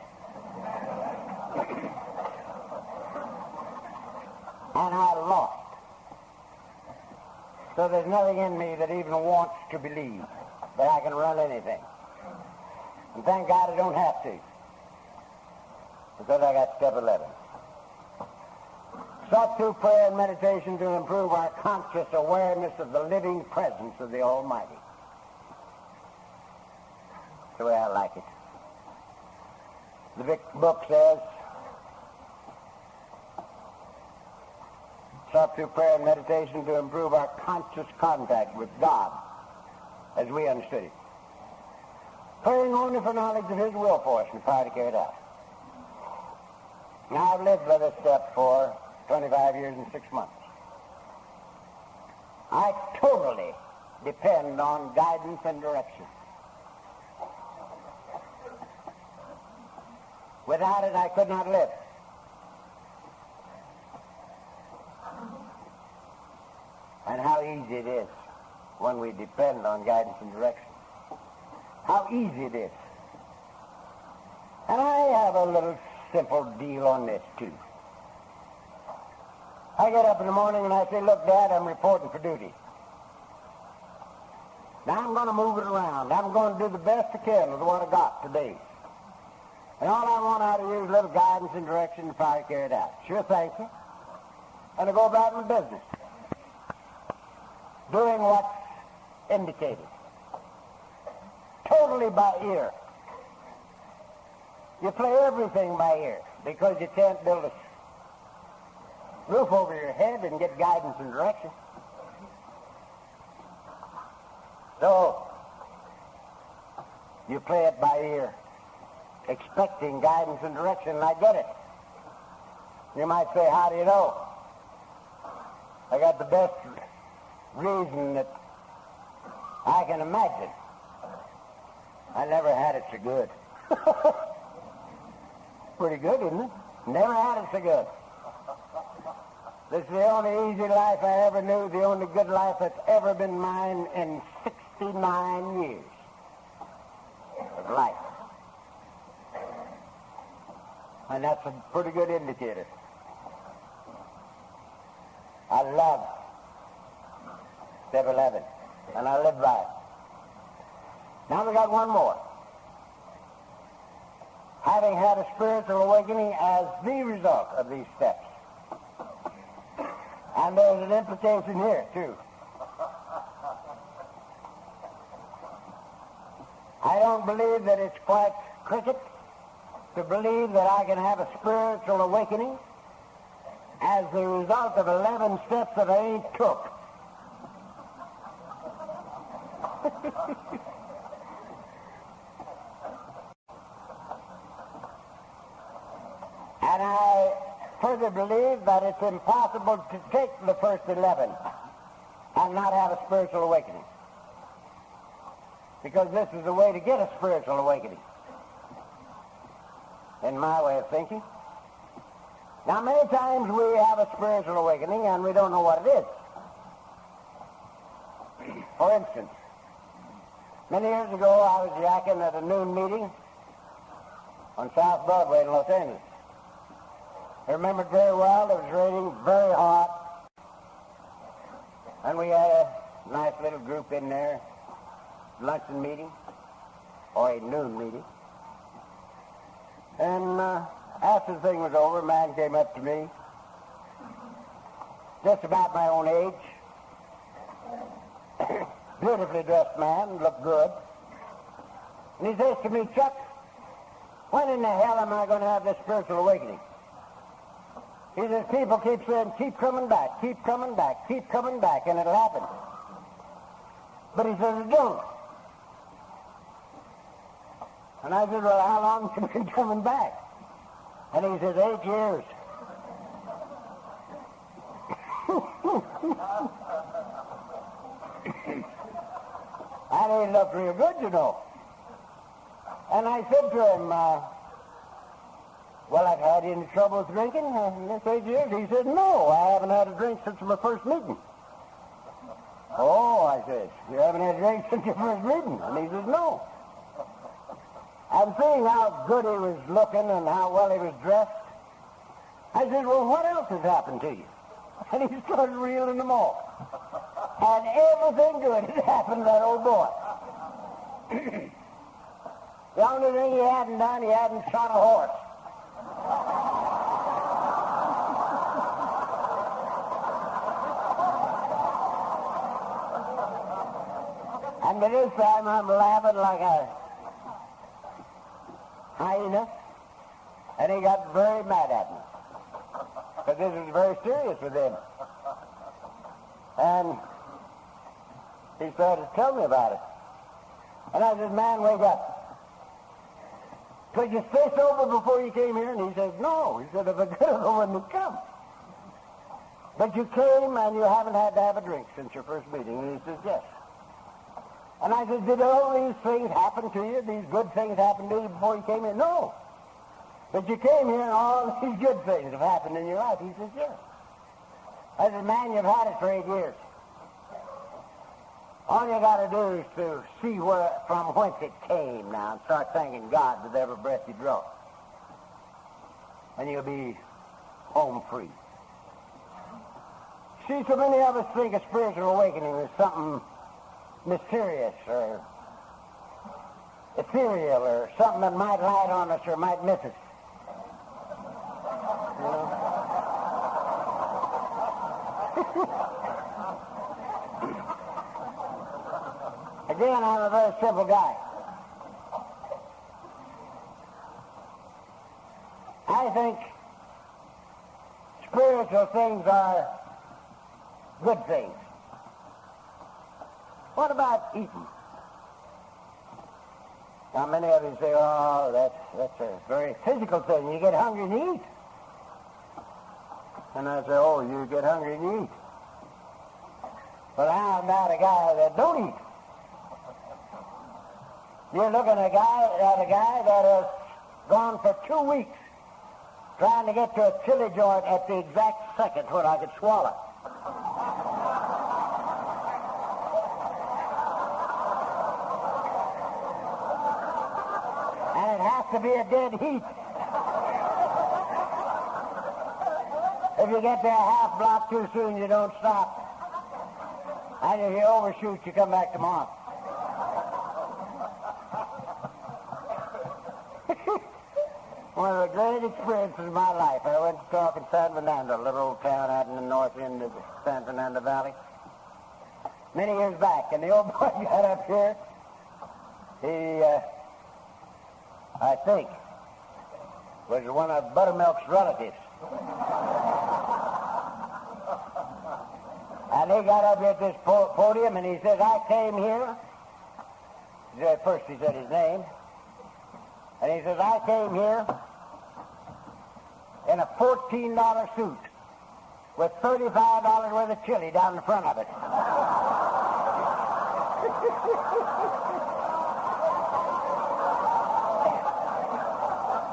And I lost. So there's nothing in me that even wants to believe that I can run anything. And thank God I don't have to. Because I got step 11. Sought through prayer and meditation to improve our conscious awareness of the living presence of the Almighty. That's the way I like it. The big book says, sought through prayer and meditation to improve our conscious contact with God as we understood it. Praying only for knowledge of His will for us and power to carry it out. Now, I've lived by this step for 25 years and 6 months. I totally depend on guidance and direction. Without it, I could not live. And how easy it is when we depend on guidance and direction. How easy it is. And I have a little simple deal on this, too. I get up in the morning and I say, look, Dad, I'm reporting for duty. Now I'm going to move it around. I'm going to do the best I can with what I got today. And all I want out of you is a little guidance and direction to try to carry it out. Sure, thank you. And I go about my business. Doing what's indicated. Totally by ear. You play everything by ear because you can't build a roof over your head and get guidance and direction. So, you play it by ear, expecting guidance and direction, and I get it. You might say, how do you know? I got the best reason that I can imagine. I never had it so good. Pretty good, isn't it? Never had it so good. This is the only easy life I ever knew, the only good life that's ever been mine in 69 years of life. And that's a pretty good indicator. I love step 11, and I live by it. Now we got one more. Having had a spiritual awakening as the result of these steps. And there's an implication here, too. I don't believe that it's quite cricket to believe that I can have a spiritual awakening as the result of 11 steps that I ain't took. And I further believe that it's impossible to take the first 11 and not have a spiritual awakening. Because this is the way to get a spiritual awakening, in my way of thinking. Now, many times we have a spiritual awakening and we don't know what it is. For instance, many years ago I was yakking at a noon meeting on South Broadway in Los Angeles. I remember it very well. It was raining very hot. And we had a nice little group in there, luncheon meeting, or a noon meeting. And after the thing was over, a man came up to me, just about my own age, beautifully dressed man, looked good. And he says to me, Chuck, when in the hell am I going to have this spiritual awakening? He says, people keep saying, keep coming back, keep coming back, keep coming back, and it'll happen. But he says, it don't. And I said, well, how long have you been coming back? And he says, 8 years. And he looked real good, you know. And I said to him, well, I've had any trouble with drinking in this 8 years? He said, no, I haven't had a drink since my first meeting. Oh, I said, you haven't had a drink since your first meeting? And he says, no. And seeing how good he was looking and how well he was dressed, I said, well, what else has happened to you? And he started reeling them off. And everything good had happened to that old boy. The only thing he hadn't done, he hadn't shot a horse. And by this time, I'm laughing like a hyena, and he got very mad at me, because this was very serious with him. And he started to tell me about it. And I said, man, wake up. Could you stay sober before you came here? And he said, no. He said, if I could have, I wouldn't have come. But you came and you haven't had to have a drink since your first meeting. And he says, yes. And I said, did all these things happen to you? These good things happen to you before you came here? No. But you came here and all these good things have happened in your life. He says, yes. I said, man, you've had it for 8 years. All you got to do is to see from whence it came now and start thanking God with every breath you draw. And you'll be home free. See, so many of us think a spiritual awakening is something mysterious or ethereal or something that might light on us or might miss us. You know? Again, I'm a very simple guy. I think spiritual things are good things. What about eating? Now, many of you say, oh, that's a very physical thing. You get hungry and you eat. And I say, oh, you get hungry and you eat. But how about a guy that don't eat? You're looking at a guy that has gone for 2 weeks trying to get to a chili joint at the exact second when I could swallow. And it has to be a dead heat. If you get there a half block too soon, you don't stop. And if you overshoot, you come back tomorrow. One of the great experiences of my life. I went to talk in San Fernando, a little old town out in the north end of the San Fernando Valley, many years back. And the old boy got up here. He, I think, was one of Buttermilk's relatives. And he got up here at this podium and he says, I came here. First he said his name. And he says, I came here in a $14 suit with $35 worth of chili down the front of it.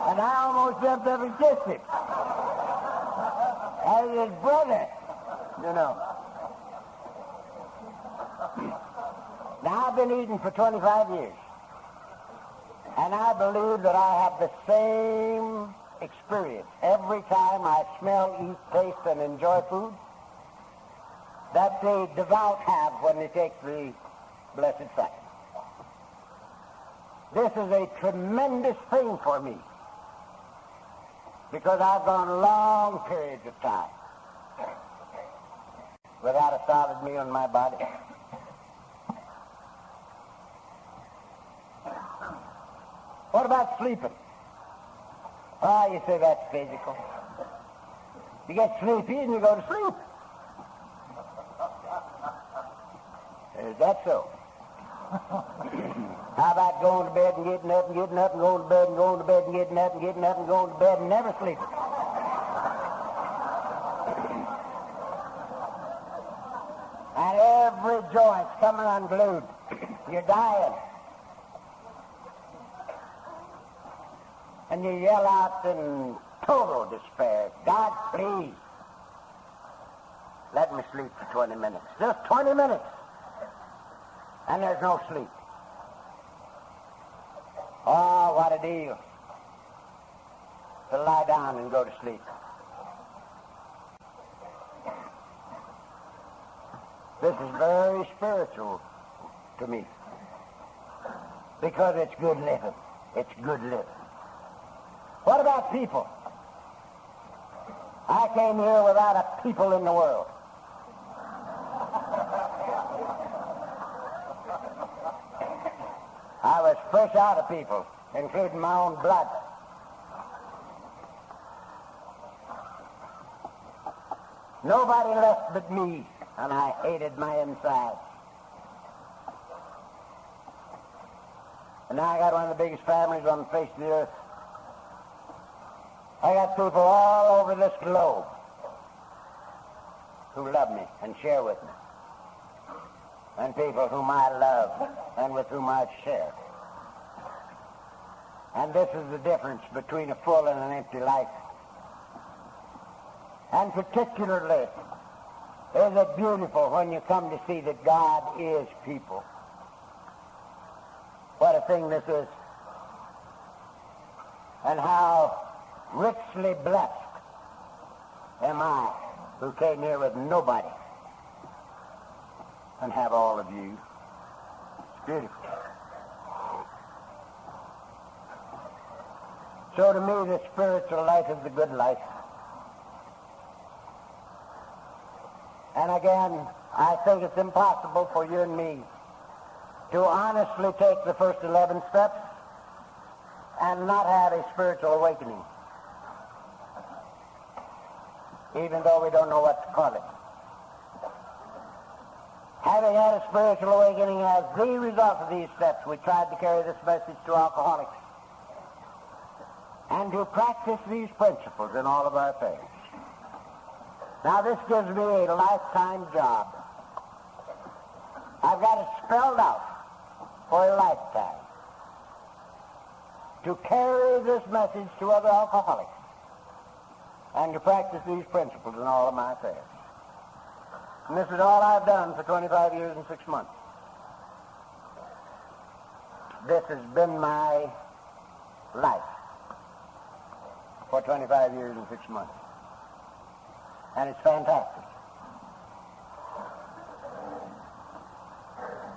And I almost jumped up and kissed him. As his brother, you know. Now, I've been eating for 25 years. And I believe that I have the same experience every time I smell, eat, taste, and enjoy food that the devout have when they take the blessed sight. This is a tremendous thing for me because I've gone long periods of time without a solid meal in my body. What about sleeping? Oh, you say that's physical. You get sleepy and you go to sleep. Is that so? How about going to bed and getting up and getting up and going to bed and going to bed and getting up and getting up and going to bed and never sleeping? And every joint's coming unglued. You're dying. And you yell out in total despair, God, please, let me sleep for 20 minutes. Just 20 minutes. And there's no sleep. Oh, what a deal to lie down and go to sleep. This is very spiritual to me because it's good living. It's good living. What about people? I came here without a people in the world. I was fresh out of people, including my own blood. Nobody left but me, and I hated my inside. And now I got one of the biggest families on the face of the earth. I got people all over this globe who love me and share with me. And people whom I love and with whom I share. And this is the difference between a full and an empty life. And particularly is it beautiful when you come to see that God is people. What a thing this is. And how richly blessed am I who came here with nobody and have all of you. It's beautiful. So to me, the spiritual life is the good life. And again, I think it's impossible for you and me to honestly take the first 11 steps and not have a spiritual awakening, even though we don't know what to call it. Having had a spiritual awakening as the result of these steps, we tried to carry this message to alcoholics and to practice these principles in all of our affairs. Now, this gives me a lifetime job. I've got it spelled out for a lifetime to carry this message to other alcoholics and to practice these principles in all of my affairs. And this is all I've done for 25 years and 6 months. This has been my life for 25 years and 6 months. And it's fantastic.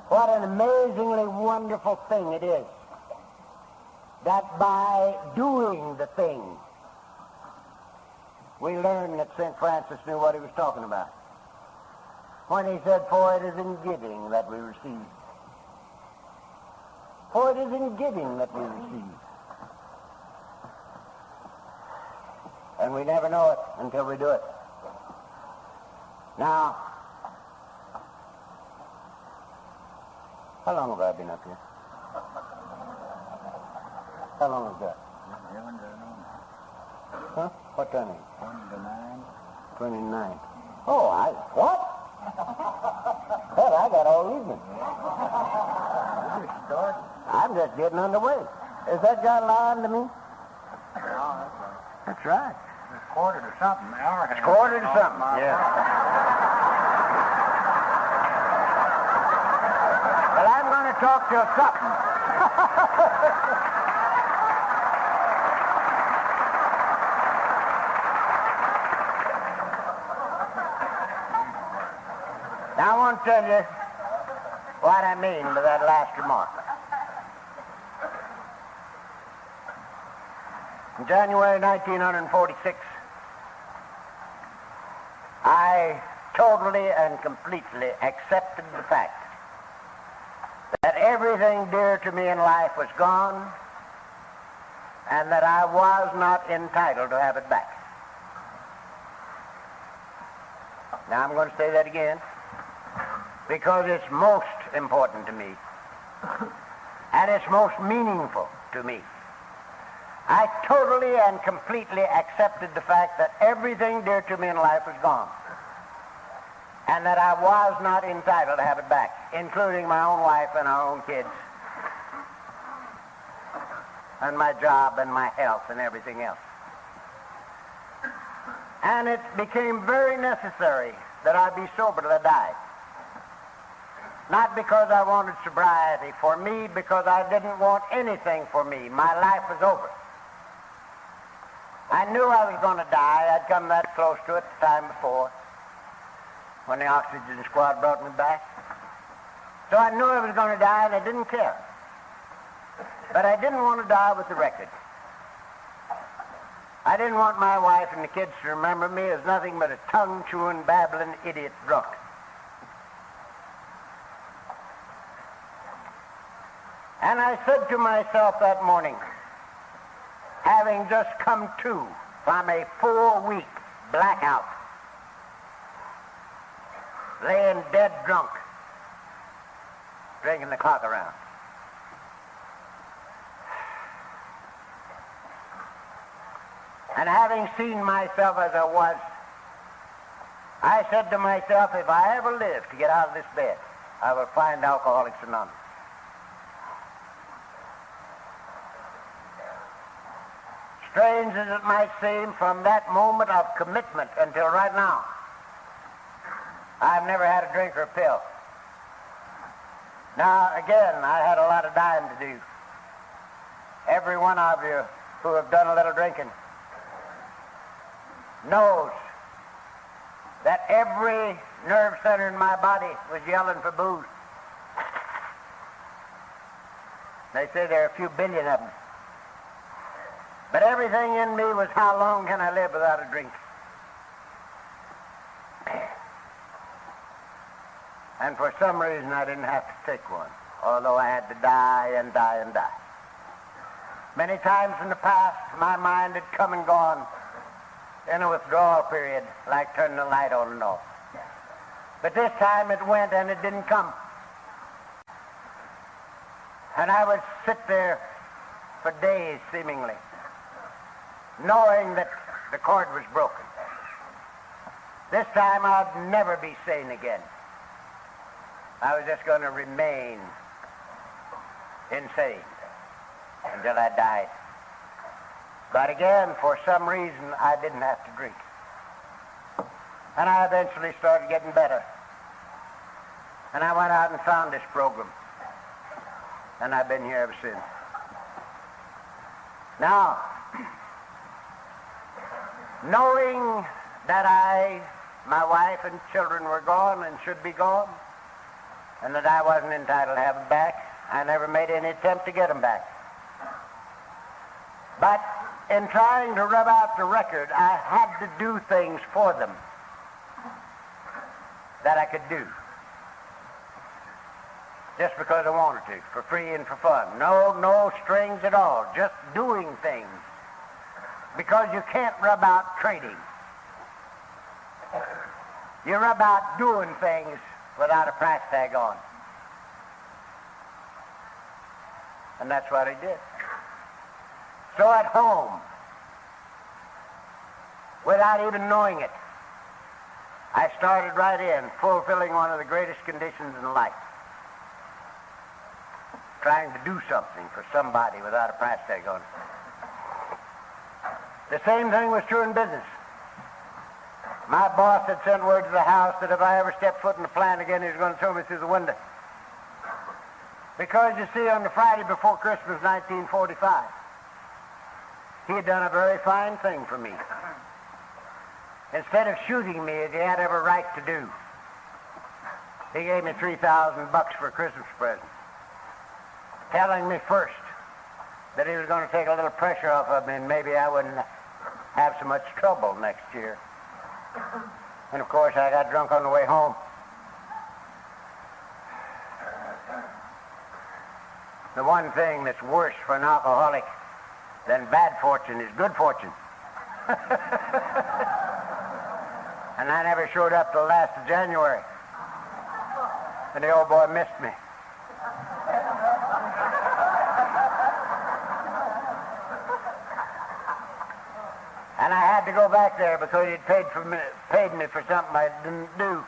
What an amazingly wonderful thing it is that by doing the thing, we learn that St. Francis knew what he was talking about when he said, for it is in giving that we receive. For it is in giving that we receive. And we never know it until we do it. Now, how long have I been up here? How long is that? Huh? What turning? 29. 29. Oh, what? Well, I got all evening. I'm just getting underway. Is that guy lying to me? No, that's right. That's right. It's quarter to something. The hour has. It's quarter to something, yeah. Well, I'm going to talk till something. Now, I want to tell you what I mean by that last remark. In January 1946, I totally and completely accepted the fact that everything dear to me in life was gone and that I was not entitled to have it back. Now, I'm going to say that again because it's most important to me and it's most meaningful to me. I totally and completely accepted the fact that everything dear to me in life was gone and that I was not entitled to have it back, including my own wife and our own kids and my job and my health and everything else. And it became very necessary that I be sober till I died. Not because I wanted sobriety for me, because I didn't want anything for me. My life was over. I knew I was going to die. I'd come that close to it the time before when the oxygen squad brought me back. So I knew I was going to die, and I didn't care. But I didn't want to die with the record. I didn't want my wife and the kids to remember me as nothing but a tongue-chewing, babbling idiot drunk. And I said to myself that morning, having just come to from a 4-week blackout, laying dead drunk, drinking the clock around. And having seen myself as I was, I said to myself, if I ever live to get out of this bed, I will find Alcoholics Anonymous. Strange as it might seem, from that moment of commitment until right now, I've never had a drink or a pill. Now, again, I had a lot of dying to do. Every one of you who have done a little drinking knows that every nerve center in my body was yelling for booze. They say there are a few billion of them. But everything in me was, how long can I live without a drink? And for some reason, I didn't have to take one, although I had to die and die and die. Many times in the past, my mind had come and gone in a withdrawal period, like turning the light on and off. But this time it went and it didn't come. And I would sit there for days, seemingly, knowing that the cord was broken. This time I'd never be sane again. I was just going to remain insane until I died. But again, for some reason, I didn't have to drink. And I eventually started getting better. And I went out and found this program. And I've been here ever since. Now, knowing that my wife and children were gone and should be gone, and that I wasn't entitled to have them back, I never made any attempt to get them back. But in trying to rub out the record, I had to do things for them that I could do. Just because I wanted to, for free and for fun. No strings at all, just doing things. Because you can't rub out trading. You rub out doing things without a price tag on. And that's what I did. So at home, without even knowing it. I started right in, fulfilling one of the greatest conditions in life. Trying to do something for somebody without a price tag on it. The same thing was true in business. My boss had sent word to the house that if I ever stepped foot in the plant again, he was going to throw me through the window. Because, you see, on the Friday before Christmas, 1945, he had done a very fine thing for me. Instead of shooting me as he had every right to do, he gave me $3,000 for a Christmas present, telling me first that he was going to take a little pressure off of me and maybe I wouldn't have so much trouble next year. And, of course, I got drunk on the way home. The one thing that's worse for an alcoholic than bad fortune is good fortune. And I never showed up till last of January. And the old boy missed me. And I had to go back there because he'd paid me for something I didn't do.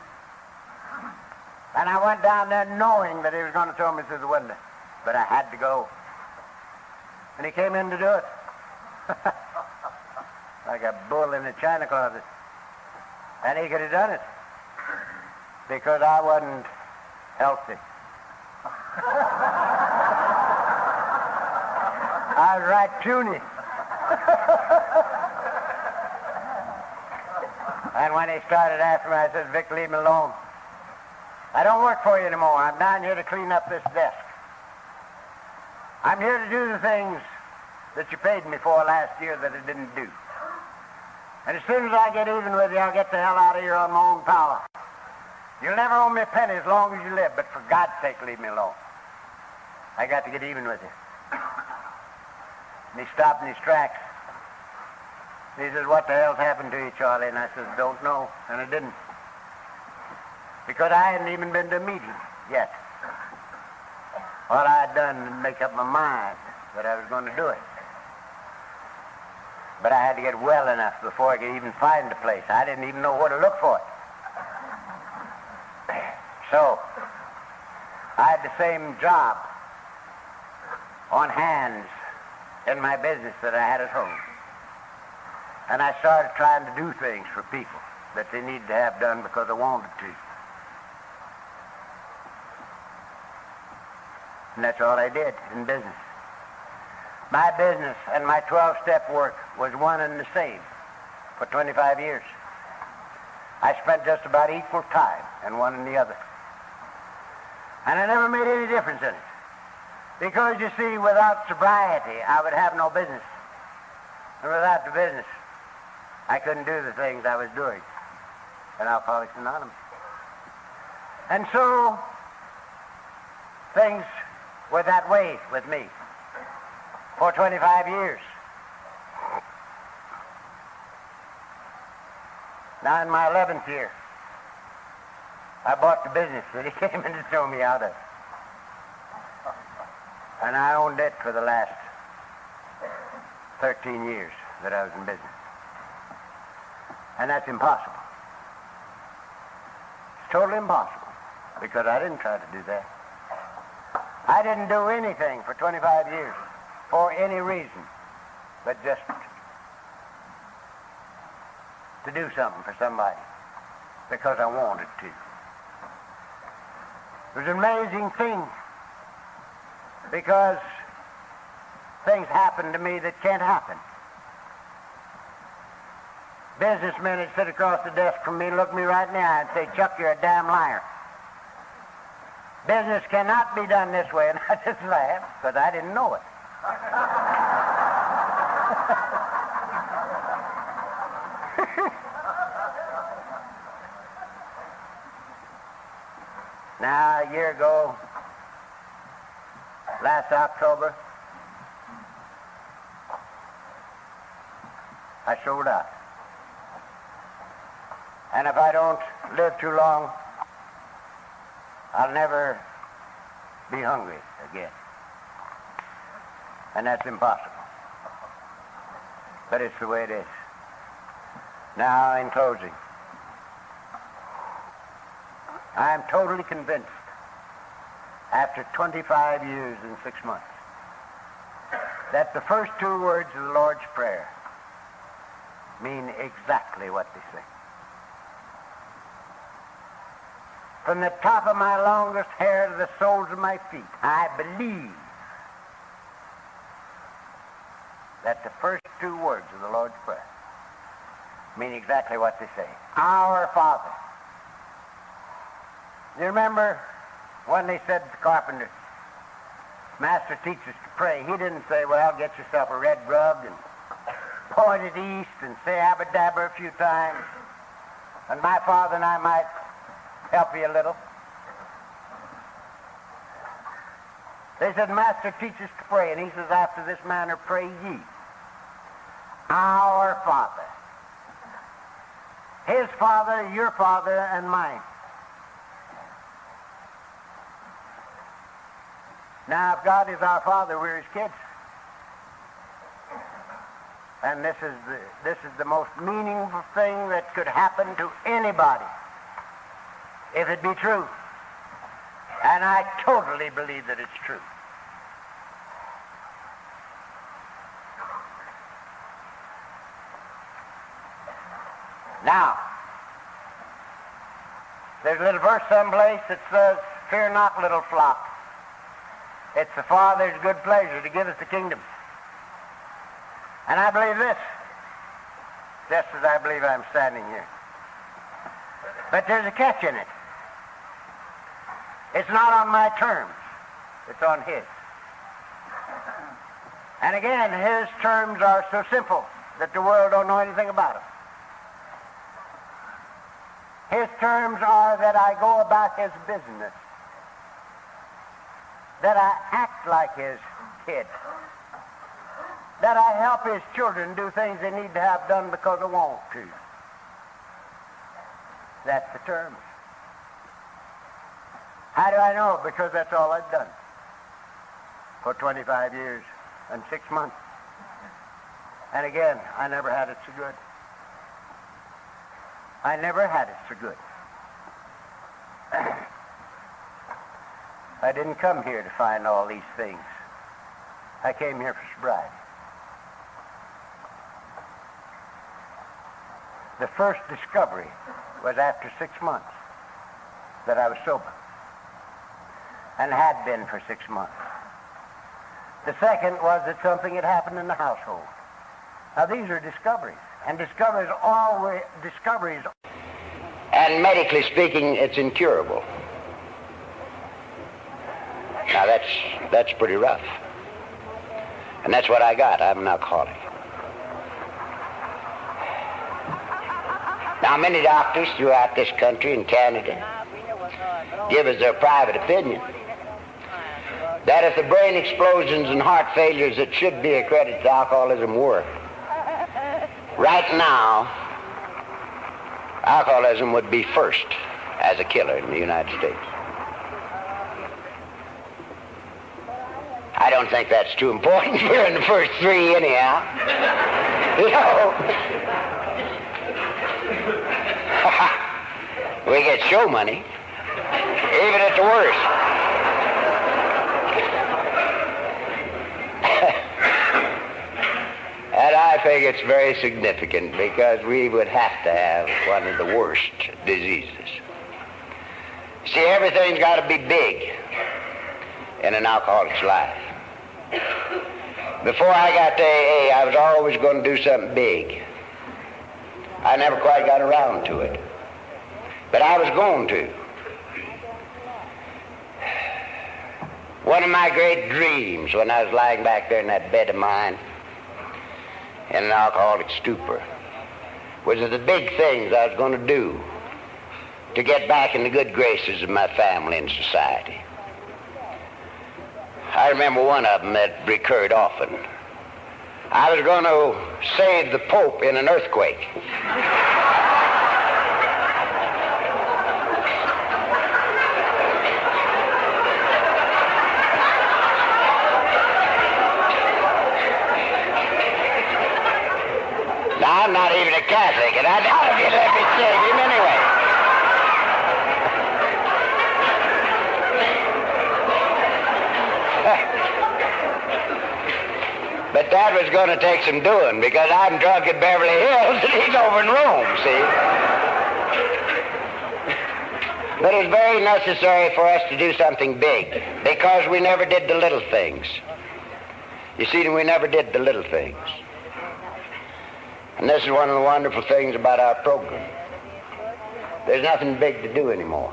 And I went down there knowing that he was going to throw me through the window. But I had to go. And he came in to do it. Like a bull in a china closet. And he could have done it. Because I wasn't healthy. I was right puny. And when he started after me, I said, Vic, leave me alone. I don't work for you anymore. I'm down here to clean up this desk. I'm here to do the things that you paid me for last year that I didn't do. And as soon as I get even with you, I'll get the hell out of here on my own power. You'll never owe me a penny as long as you live, but for God's sake, leave me alone. I got to get even with you. And he stopped in his tracks. He says, what the hell's happened to you, Charlie? And I says, don't know. And I didn't. Because I hadn't even been to a meeting yet. All I had done was make up my mind that I was going to do it. But I had to get well enough before I could even find the place. I didn't even know where to look for it. So, I had the same job on hands in my business that I had at home. And I started trying to do things for people that they needed to have done because I wanted to. And that's all I did in business. My business and my 12-step work was one and the same for 25 years. I spent just about equal time in one and the other. And I never made any difference in it. Because, you see, without sobriety, I would have no business. And without the business, I couldn't do the things I was doing in Alcoholics Anonymous. And so, things were that way with me for 25 years. Now in my 11th year, I bought the business that he came in to throw me out of. And I owned it for the last 13 years that I was in business. And that's impossible. It's totally impossible because I didn't try to do that. I didn't do anything for 25 years for any reason but just to do something for somebody because I wanted to. It was an amazing thing because things happen to me that can't happen. Businessmen would sit across the desk from me and look me right in the eye and say, Chuck, you're a damn liar. Business cannot be done this way. And I just laughed because I didn't know it. Now, a year ago, last October, I sold out. And if I don't live too long, I'll never be hungry again. And that's impossible. But it's the way it is. Now, in closing, I am totally convinced, after 25 years and 6 months, that the first 2 words of the Lord's Prayer mean exactly what they say. From the top of my longest hair to the soles of my feet, I believe that the first 2 words of the Lord's Prayer mean exactly what they say. Our Father. You remember when they said to the carpenter, Master, teach us to pray. He didn't say, well, get yourself a red rug and point it east and say abba-dabba a few times, and my Father and I might help you a little. They said, Master, teach us to pray. And he says, after this manner pray ye. Our Father. His Father, your Father, and mine. Now, if God is our Father, we're his kids. And this is the most meaningful thing that could happen to anybody, if it be true. And I totally believe that it's true. Now, there's a little verse someplace that says, fear not, little flock. It's the Father's good pleasure to give us the kingdom. And I believe this, just as I believe I'm standing here. But there's a catch in it. It's not on my terms. It's on his. And again, his terms are so simple that the world don't know anything about them. His terms are that I go about his business, that I act like his kid, that I help his children do things they need to have done because I want to. That's the terms. How do I know? Because that's all I've done for 25 years and 6 months. And again, I never had it so good. I never had it so good. I didn't come here to find all these things. I came here for sobriety. The first discovery was after 6 months that I was sober, and had been for 6 months. The second was that something had happened in the household. Now these are discoveries, and discoveries. And medically speaking, it's incurable. Now that's pretty rough. And that's what I got. I'm an alcoholic. Now many doctors throughout this country and Canada give us their private opinion that if the brain explosions and heart failures that should be a credit to alcoholism were, right now, alcoholism would be first as a killer in the United States. I don't think that's too important. We're in the first 3 anyhow. You know. We get show money, even at the worst. And I think it's very significant because we would have to have one of the worst diseases. See, everything's got to be big in an alcoholic's life. Before I got to AA, I was always going to do something big. I never quite got around to it. But I was going to. One of my great dreams when I was lying back there in that bed of mine in an alcoholic stupor was that the big things I was going to do to get back in the good graces of my family and society. I remember one of them that recurred often. I was going to save the Pope in an earthquake. Now, I'm not even a Catholic. Catholic, and I doubt if he'd let me save him anyway. But that was going to take some doing, because I'm drunk at Beverly Hills and he's over in Rome, see? But it's very necessary for us to do something big, because we never did the little things. You see, we never did the little things. And this is one of the wonderful things about our program. There's nothing big to do anymore.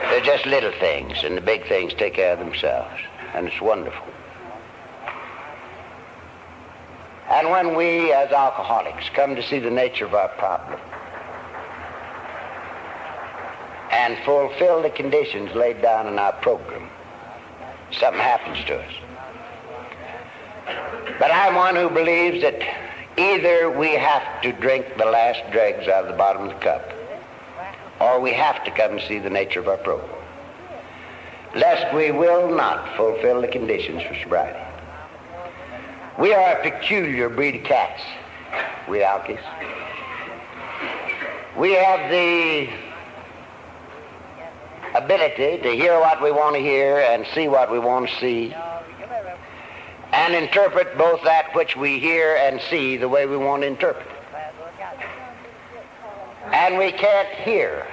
They're just little things, and the big things take care of themselves. And it's wonderful. And when we, as alcoholics, come to see the nature of our problem and fulfill the conditions laid down in our program, something happens to us. But I'm one who believes that either we have to drink the last dregs out of the bottom of the cup, or we have to come and see the nature of our program, lest we will not fulfill the conditions for sobriety. We are a peculiar breed of cats, we alkies. We have the ability to hear what we want to hear and see what we want to see, and interpret both that which we hear and see the way we want to interpret it. And we can't hear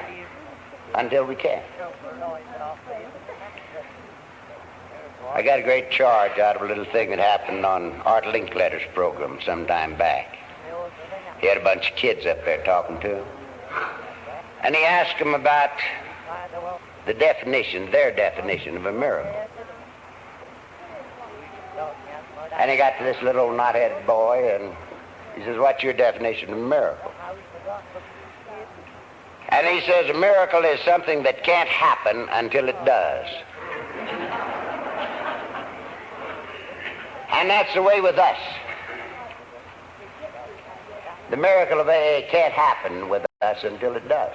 until we can. I got a great charge out of a little thing that happened on Art Linkletter's program some time back. He had a bunch of kids up there talking to him. And he asked them about the definition, their definition of a miracle. And he got to this little knot-headed boy, and he says, "What's your definition of a miracle?" And he says, "A miracle is something that can't happen until it does." And that's the way with us. The miracle of AA can't happen with us until it does.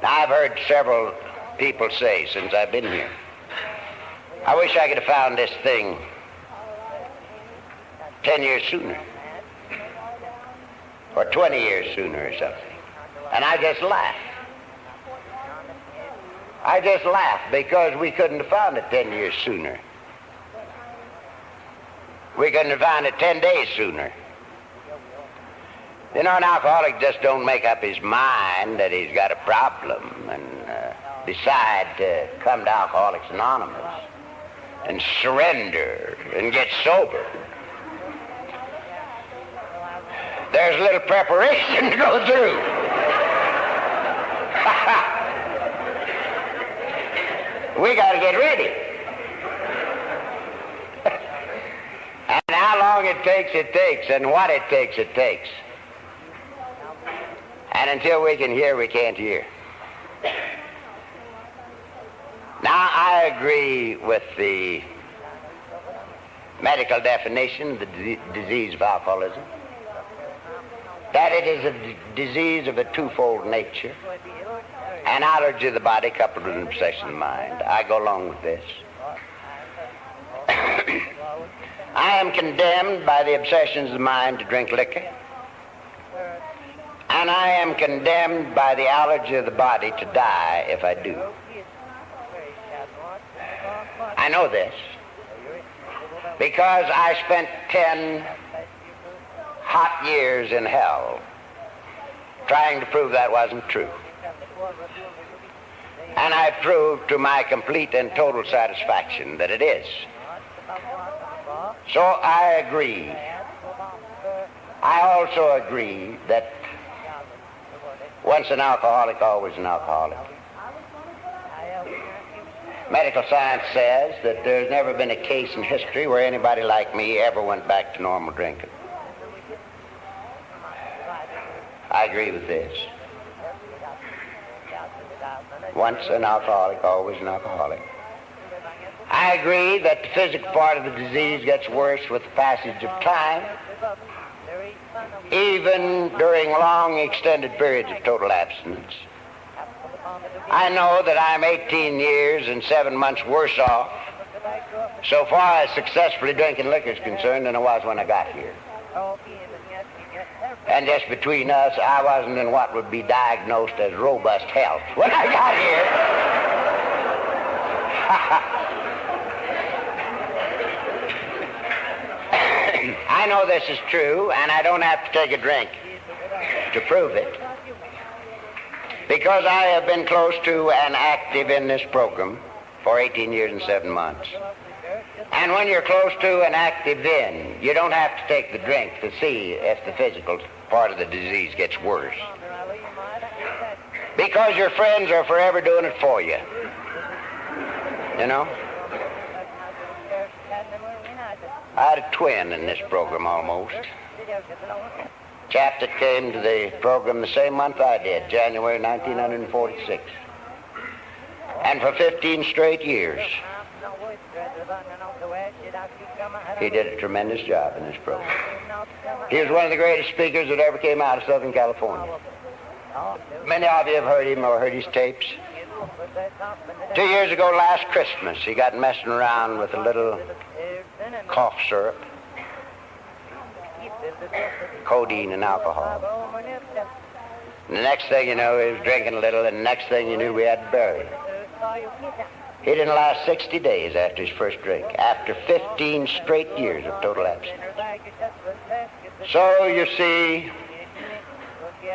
Now, I've heard several people say since I've been here, I wish I could have found this thing 10 years sooner, or 20 years sooner or something. And I just laugh. I just laugh because we couldn't have found it 10 years sooner. We couldn't have found it 10 days sooner. You know, an alcoholic just don't make up his mind that he's got a problem and decide to come to Alcoholics Anonymous and surrender and get sober. There's a little preparation to go through. We got to get ready. And how long it takes, and what it takes. And until we can hear, we can't hear. Now, I agree with the medical definition of the disease of alcoholism, that it is a disease of a twofold nature, an allergy of the body coupled with an obsession of the mind. I go along with this. I am condemned by the obsessions of the mind to drink liquor, and I am condemned by the allergy of the body to die if I do. I know this because I spent 10 hot years in hell trying to prove that wasn't true. And I proved to my complete and total satisfaction that it is. So I agree. I also agree that once an alcoholic, always an alcoholic. Medical science says that there's never been a case in history where anybody like me ever went back to normal drinking. I agree with this. Once an alcoholic, always an alcoholic. I agree that the physical part of the disease gets worse with the passage of time, even during long extended periods of total abstinence. I know that I'm 18 years and 7 months worse off so far as successfully drinking liquor is concerned than I was when I got here. And just between us, I wasn't in what would be diagnosed as robust health when I got here. I know this is true, and I don't have to take a drink to prove it, because I have been close to and active in this program for 18 years and 7 months. And when you're close to and active then, you don't have to take the drink to see if the physical part of the disease gets worse, because your friends are forever doing it for you. You know? I had a twin in this program almost. Chap that came to the program the same month I did, January 1946. And for 15 straight years, he did a tremendous job in this program. He was one of the greatest speakers that ever came out of Southern California. Many of you have heard him or heard his tapes. 2 years ago, last Christmas, he got messing around with a little cough syrup, codeine and alcohol. And the next thing you know, he was drinking a little, and the next thing you knew, we had to bury him. He didn't last 60 days after his first drink, after 15 straight years of total abstinence. So, you see,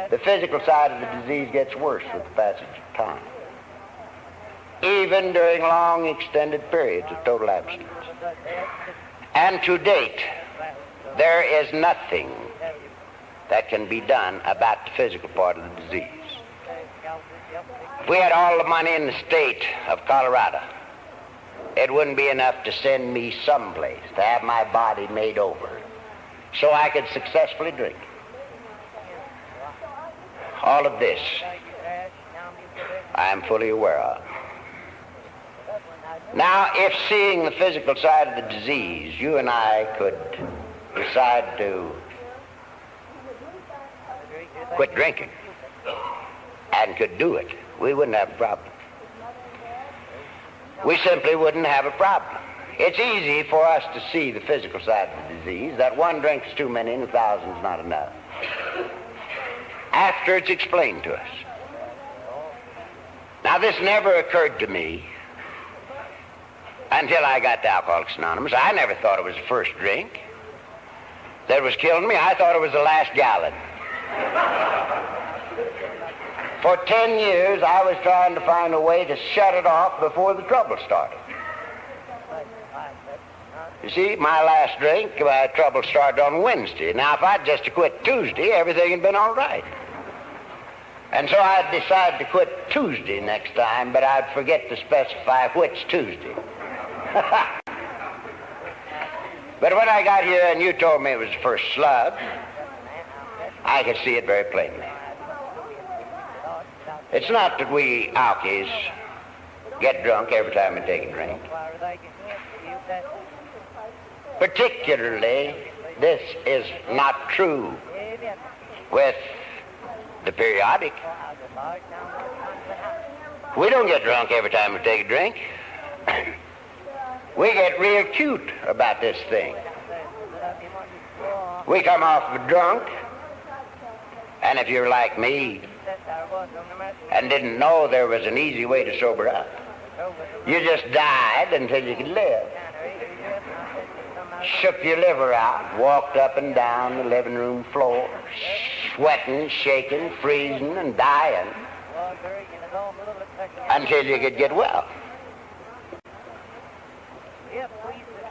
the physical side of the disease gets worse with the passage of time, even during long, extended periods of total abstinence. And to date, there is nothing that can be done about the physical part of the disease. If we had all the money in the state of Colorado, it wouldn't be enough to send me someplace to have my body made over so I could successfully drink. All of this I am fully aware of. Now, if seeing the physical side of the disease, you and I could decide to quit drinking and could do it, we wouldn't have a problem. We simply wouldn't have a problem. It's easy for us to see the physical side of the disease, that one drink is too many and 1,000 is not enough, after it's explained to us. Now, this never occurred to me until I got to Alcoholics Anonymous. I never thought it was the first drink that was killing me. I thought it was the last gallon. For 10 years, I was trying to find a way to shut it off before the trouble started. You see, my last drink, my trouble started on Wednesday. Now, if I'd just quit Tuesday, everything had been all right. And so I decided to quit Tuesday next time, but I'd forget to specify which Tuesday. But when I got here and you told me it was the first slug, I could see it very plainly. It's not that we alkies get drunk every time we take a drink. Particularly, this is not true with the periodic. We don't get drunk every time we take a drink. We get real cute about this thing. We come off of drunk, and if you're like me and didn't know there was an easy way to sober up, you just died until you could live. Shook your liver out, walked up and down the living room floor, sweating, shaking, freezing, and dying until you could get well.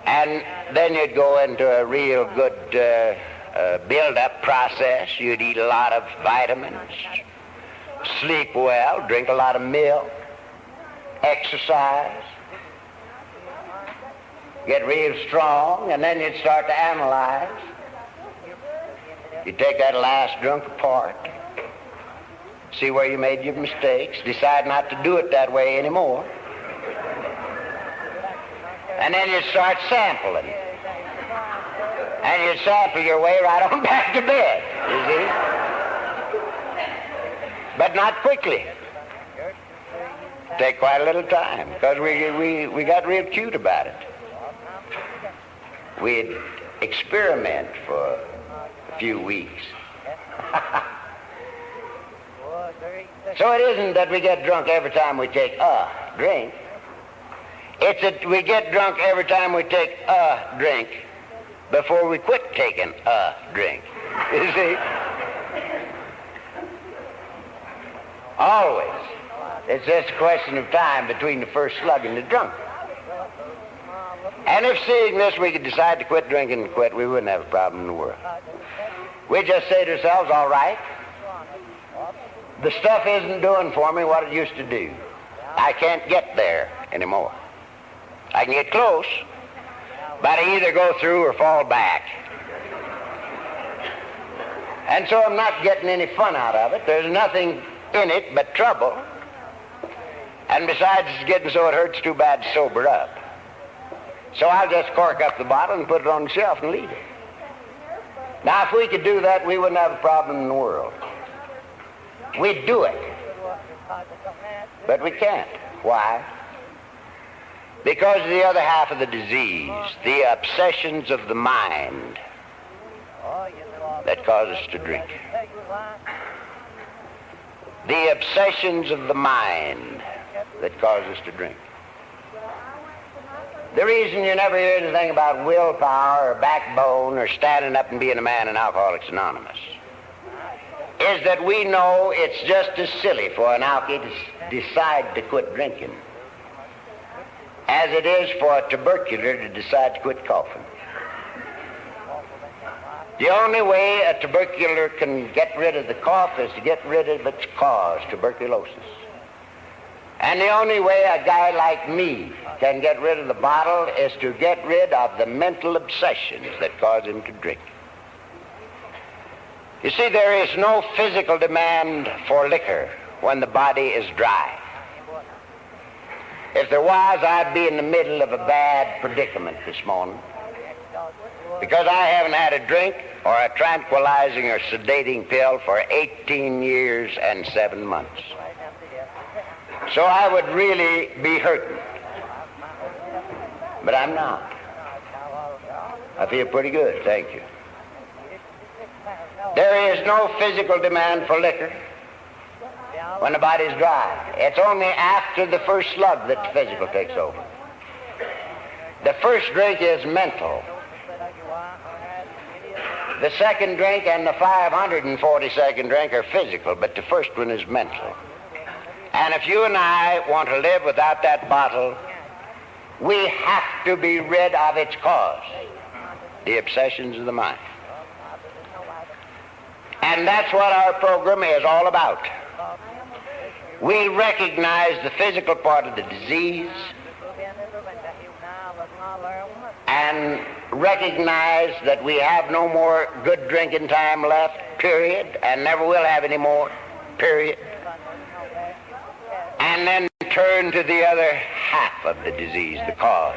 And then you'd go into a real good build-up process. You'd eat a lot of vitamins, sleep well, drink a lot of milk, exercise, get real strong, and then you'd start to analyze. You'd take that last drunk apart, see where you made your mistakes, decide not to do it that way anymore, and then you'd start sampling. And you'd sample your way right on back to bed, you see. But not quickly. Take quite a little time, because we got real cute about it. We'd experiment for a few weeks. So it isn't that we get drunk every time we take a drink. It's that we get drunk every time we take a drink before we quit taking a drink. You see? Always. It's just a question of time between the first slug and the drunk. And if seeing this we could decide to quit drinking and quit, we wouldn't have a problem in the world. We just say to ourselves, all right, the stuff isn't doing for me what it used to do. I can't get there anymore. I can get close, but I either go through or fall back. And so I'm not getting any fun out of it. There's nothing in it but trouble. And besides, it's getting so it hurts too bad to sober up. So I'll just cork up the bottle and put it on the shelf and leave it. Now, if we could do that, we wouldn't have a problem in the world. We'd do it. But we can't. Why? Because of the other half of the disease, the obsessions of the mind that cause us to drink. The obsessions of the mind that cause us to drink. The reason you never hear anything about willpower or backbone or standing up and being a man in Alcoholics Anonymous is that we know it's just as silly for an alkie to decide to quit drinking as it is for a tubercular to decide to quit coughing. The only way a tubercular can get rid of the cough is to get rid of its cause, tuberculosis. And the only way a guy like me can get rid of the bottle is to get rid of the mental obsessions that cause him to drink. You see, there is no physical demand for liquor when the body is dry. If there was, I'd be in the middle of a bad predicament this morning, because I haven't had a drink or a tranquilizing or sedating pill for 18 years and 7 months. So I would really be hurting. But I'm not. I feel pretty good, thank you. There is no physical demand for liquor when the body's dry. It's only after the first slug that the physical takes over. The first drink is mental. The second drink and the 542nd drink are physical, but the first one is mental. And if you and I want to live without that bottle, we have to be rid of its cause, the obsessions of the mind. And that's what our program is all about. We recognize the physical part of the disease and recognize that we have no more good drinking time left, period, and never will have any more, period. And then turn to the other half of the disease, the cause.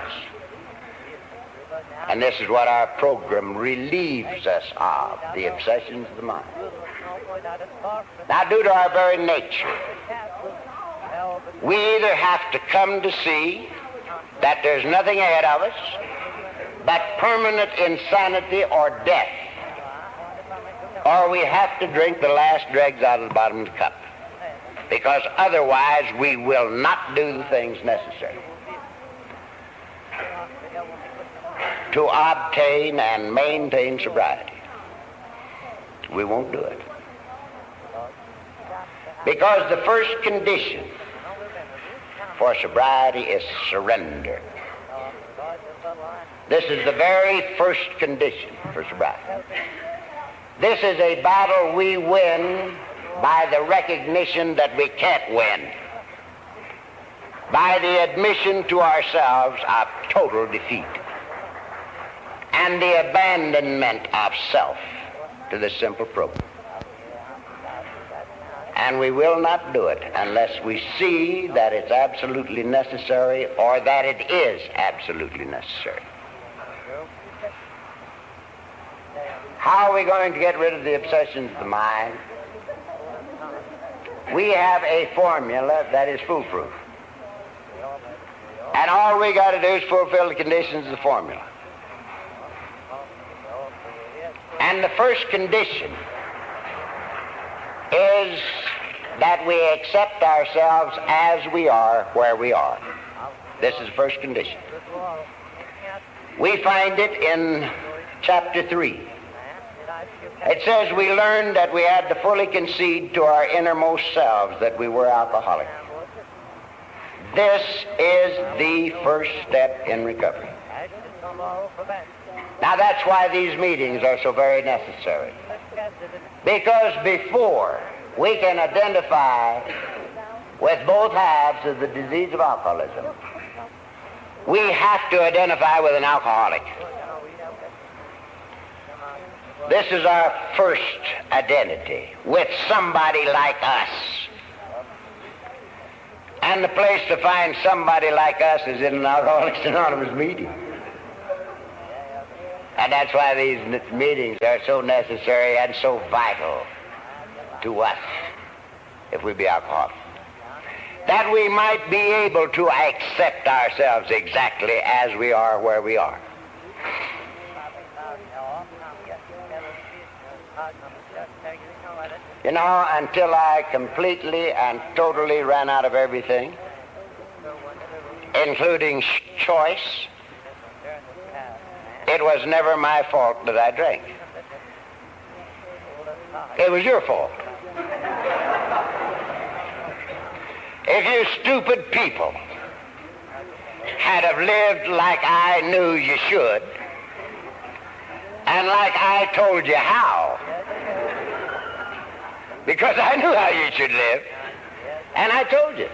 And this is what our program relieves us of, the obsessions of the mind. Now, due to our very nature, we either have to come to see that there's nothing ahead of us but permanent insanity or death, or we have to drink the last dregs out of the bottom of the cup, because otherwise we will not do the things necessary to obtain and maintain sobriety. We won't do it. Because the first condition for sobriety is surrender. This is the very first condition for sobriety. This is a battle we win by the recognition that we can't win, by the admission to ourselves of total defeat, and the abandonment of self to the simple program. And we will not do it unless we see that it's absolutely necessary, or that it is absolutely necessary. How are we going to get rid of the obsessions of the mind? We have a formula that is foolproof. And all we got to do is fulfill the conditions of the formula. And the first condition is that we accept ourselves as we are, where we are. This is the first condition. We find it in chapter 3. It says we learned that we had to fully concede to our innermost selves that we were alcoholics. This is the first step in recovery. Now that's why these meetings are so very necessary. Because before we can identify with both halves of the disease of alcoholism, we have to identify with an alcoholic. This is our first identity, with somebody like us. And the place to find somebody like us is in an Alcoholics Anonymous meeting. And that's why these meetings are so necessary and so vital to us, if we be alcoholics. That we might be able to accept ourselves exactly as we are, where we are. You know, until I completely and totally ran out of everything, including choice, it was never my fault that I drank. It was your fault. If you stupid people had have lived like I knew you should, and like I told you how, because I knew how you should live, and I told you.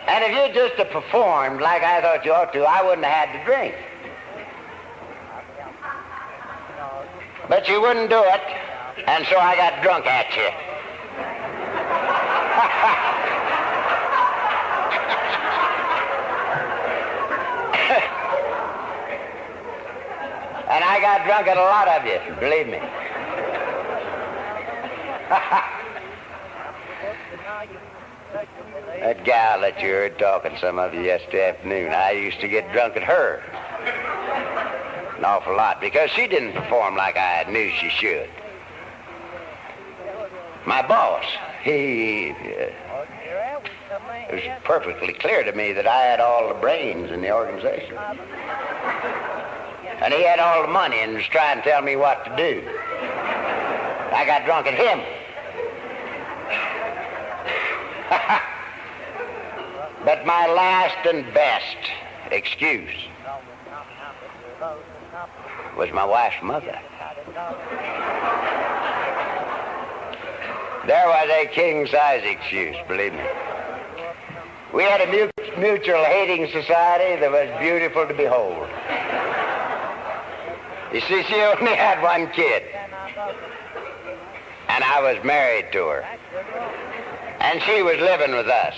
And if you just had performed like I thought you ought to, I wouldn't have had to drink. But you wouldn't do it, and so I got drunk at you. And I got drunk at a lot of you, believe me. That gal that you heard talking, some of you yesterday afternoon, I used to get drunk at her an awful lot because she didn't perform like I knew she should. My boss, it was perfectly clear to me that I had all the brains in the organization. And he had all the money and was trying to tell me what to do. I got drunk at him. But my last and best excuse was my wife's mother. There was a king-size excuse, believe me. We had a mutual hating society that was beautiful to behold. You see, she only had one kid, and I was married to her, and she was living with us,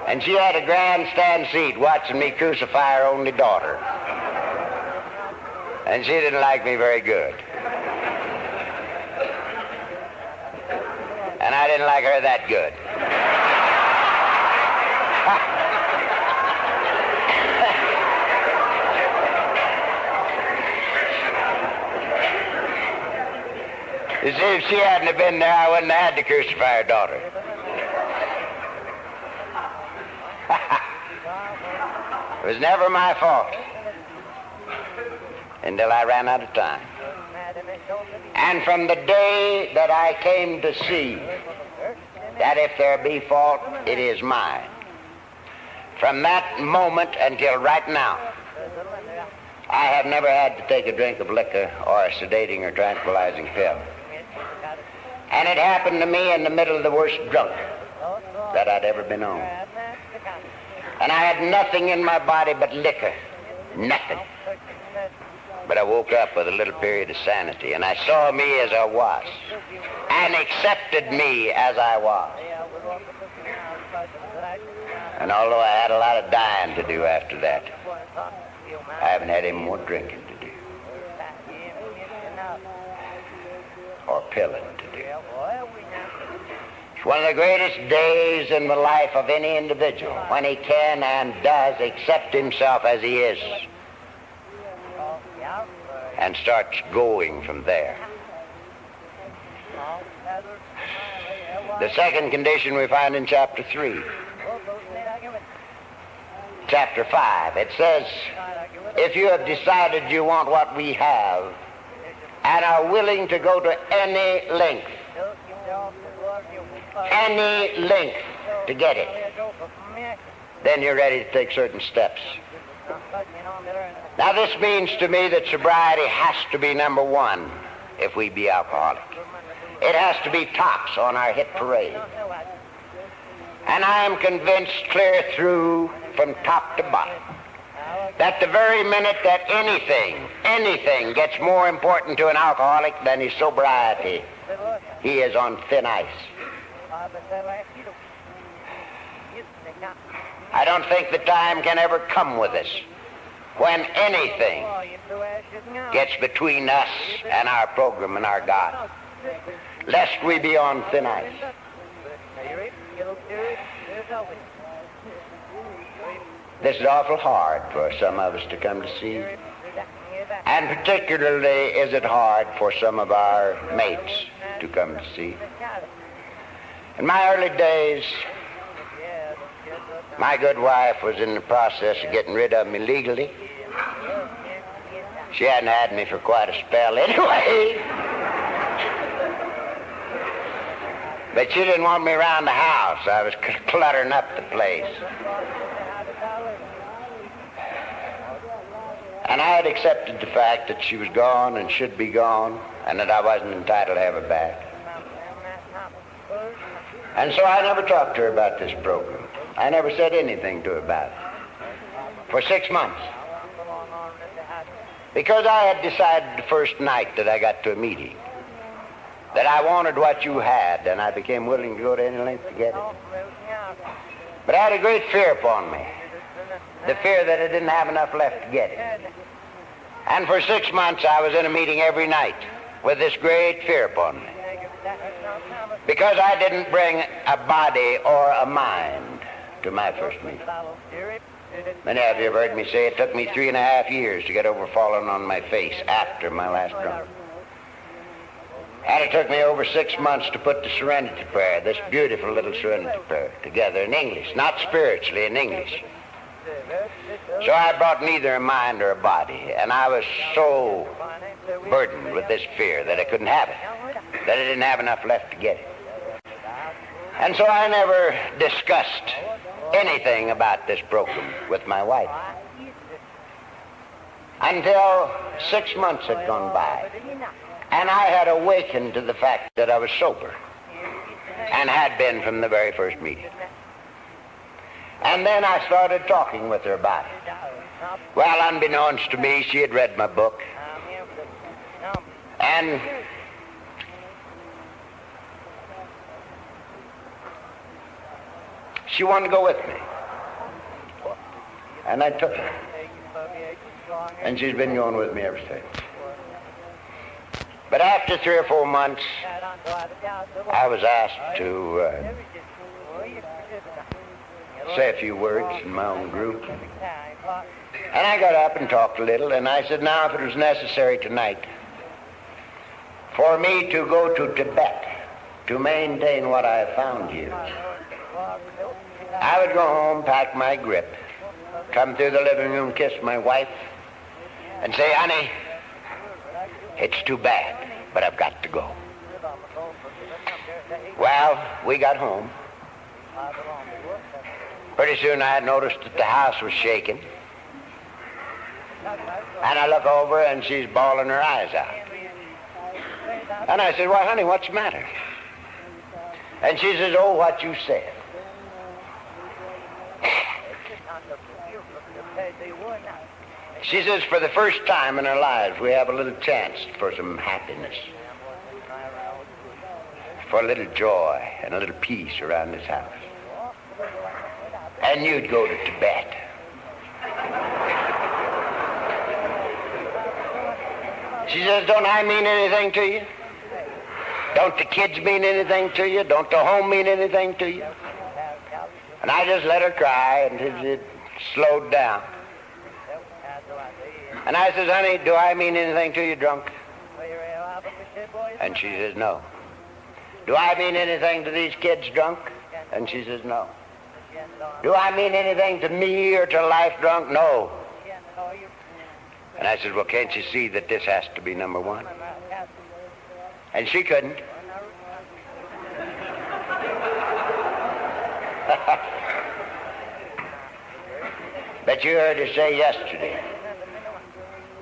and she had a grandstand seat watching me crucify her only daughter, and she didn't like me very good, and I didn't like her that good. You see, if she hadn't have been there, I wouldn't have had to crucify her daughter. It was never my fault until I ran out of time. And from the day that I came to see that if there be fault, it is mine, from that moment until right now, I have never had to take a drink of liquor or a sedating or tranquilizing pill. And it happened to me in the middle of the worst drunk that I'd ever been on. And I had nothing in my body but liquor. Nothing. But I woke up with a little period of sanity, and I saw me as I was, and accepted me as I was. And although I had a lot of dying to do after that, I haven't had any more drinking to do, or pilling to do. It's one of the greatest days in the life of any individual when he can and does accept himself as he is and starts going from there. The second condition we find in chapter 3. Chapter 5, it says, if you have decided you want what we have and are willing to go to any length to get it, then you're ready to take certain steps. Now this means to me that sobriety has to be number one if we be alcoholic. It has to be tops on our hit parade. And I am convinced clear through from top to bottom that the very minute that anything gets more important to an alcoholic than his sobriety, he is on thin ice. I don't think the time can ever come with us when anything gets between us and our program and our God, lest we be on thin ice. This is awful hard for some of us to come to see, and particularly is it hard for some of our mates to come to see. In my early days, my good wife was in the process of getting rid of me legally. She hadn't had me for quite a spell anyway. But she didn't want me around the house. I was cluttering up the place. And I had accepted the fact that she was gone and should be gone, and that I wasn't entitled to have her back. And so I never talked to her about this program. I never said anything to her about it for 6 months. Because I had decided the first night that I got to a meeting that I wanted what you had, and I became willing to go to any length to get it. But I had a great fear upon me, the fear that I didn't have enough left to get it. And for 6 months I was in a meeting every night with this great fear upon me, because I didn't bring a body or a mind to my first meeting. Many of you have heard me say it took me 3.5 years to get over falling on my face after my last drunk. And it took me over 6 months to put the serenity prayer, this beautiful little serenity prayer, together in English, not spiritually, in English. So I brought neither a mind or a body, and I was so burdened with this fear that I couldn't have it, that I didn't have enough left to get it. And so I never discussed anything about this program with my wife until 6 months had gone by, and I had awakened to the fact that I was sober, and had been from the very first meeting. And then I started talking with her about it. Well, unbeknownst to me, she had read my book, and she wanted to go with me. And I took her. And she's been going with me ever since. But after 3 or 4 months, I was asked to say a few words in my own group. And I got up and talked a little, and I said, now, if it was necessary tonight for me to go to Tibet to maintain what I have found here, I would go home, pack my grip, come through the living room, kiss my wife, and say, honey, it's too bad, but I've got to go. Well, we got home. Pretty soon I had noticed that the house was shaking. And I look over and she's bawling her eyes out. And I said, why, honey, what's the matter? And she says, oh, what you said. She says, for the first time in our lives, we have a little chance for some happiness, for a little joy and a little peace around this house. And you'd go to Tibet. She says, don't I mean anything to you? Don't the kids mean anything to you? Don't the home mean anything to you? And I just let her cry until it slowed down. And I says, honey, do I mean anything to you, drunk? And she says, no. Do I mean anything to these kids drunk? And she says, no. Do I mean anything to me or to life drunk? No. And I said, well, can't you see that this has to be number one? And she couldn't. But you heard her say yesterday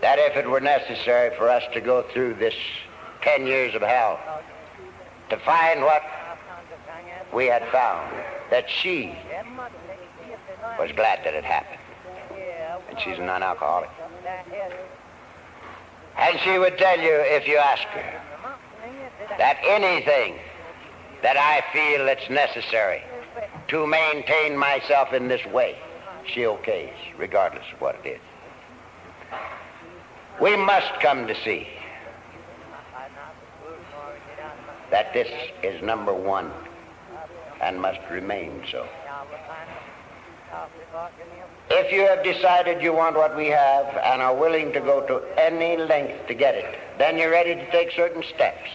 that if it were necessary for us to go through this 10 years of hell to find what we had found, that she was glad that it happened. And she's a non-alcoholic. And she would tell you, if you ask her, that anything that I feel that's necessary to maintain myself in this way, she okays, regardless of what it is. We must come to see that this is number one and must remain so. If you have decided you want what we have and are willing to go to any length to get it, then you're ready to take certain steps.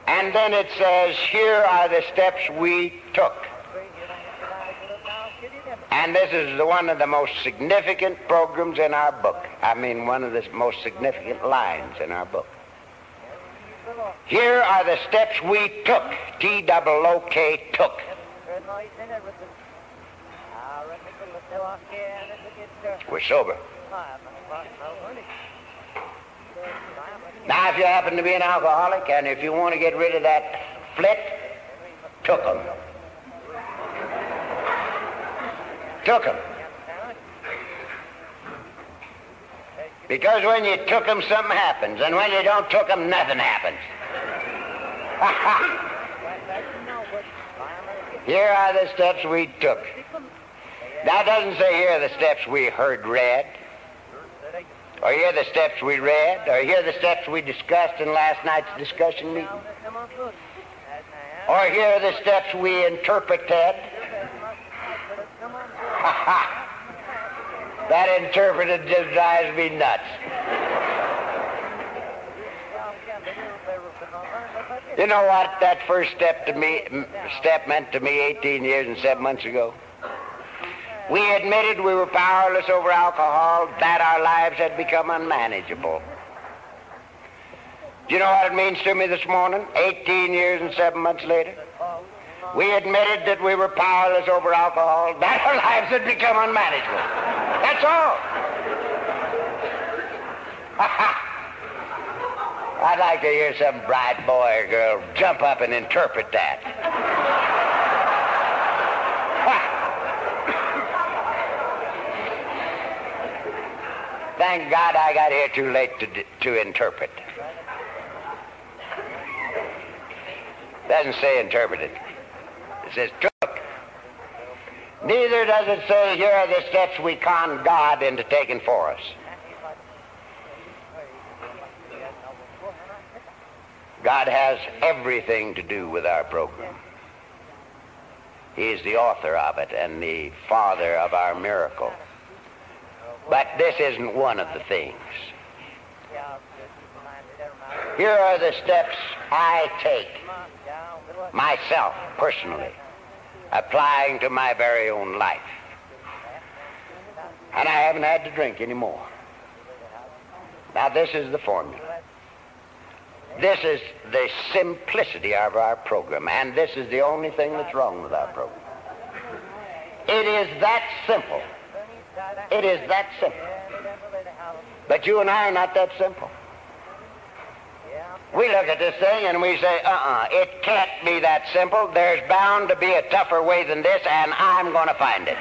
And then it says, here are the steps we took. And this is one of the most significant programs in our book. I mean, one of the most significant lines in our book. Here are the steps we took. T-O-O-K, took. We're sober. Now, if you happen to be an alcoholic, and if you want to get rid of that flit, took 'em. Took 'em. Because when you took 'em, something happens, and when you don't took 'em, nothing happens. Here are the steps we took. Now, it doesn't say here are the steps we heard read, or here are the steps we read, or here are the steps we discussed in last night's discussion meeting, or here are the steps we interpreted. That interpreted just drives me nuts. You know what that first step meant to me 18 years and 7 months ago? We admitted we were powerless over alcohol, that our lives had become unmanageable. Do you know what it means to me this morning, 18 years and 7 months later? We admitted that we were powerless over alcohol, that our lives had become unmanageable. That's all. I'd like to hear some bright boy or girl jump up and interpret that. Thank God I got here too late to interpret. Doesn't say interpreted. It says took. Neither does it say here are the steps we conned God into taking for us. God has everything to do with our program. He is the author of it and the father of our miracle. But this isn't one of the things. Here are the steps I take, myself, personally, applying to my very own life. And I haven't had to drink anymore. Now, this is the formula. This is the simplicity of our program, and this is the only thing that's wrong with our program. It is that simple. It is that simple. But you and I are not that simple. We look at this thing and we say, it can't be that simple. There's bound to be a tougher way than this, and I'm going to find it.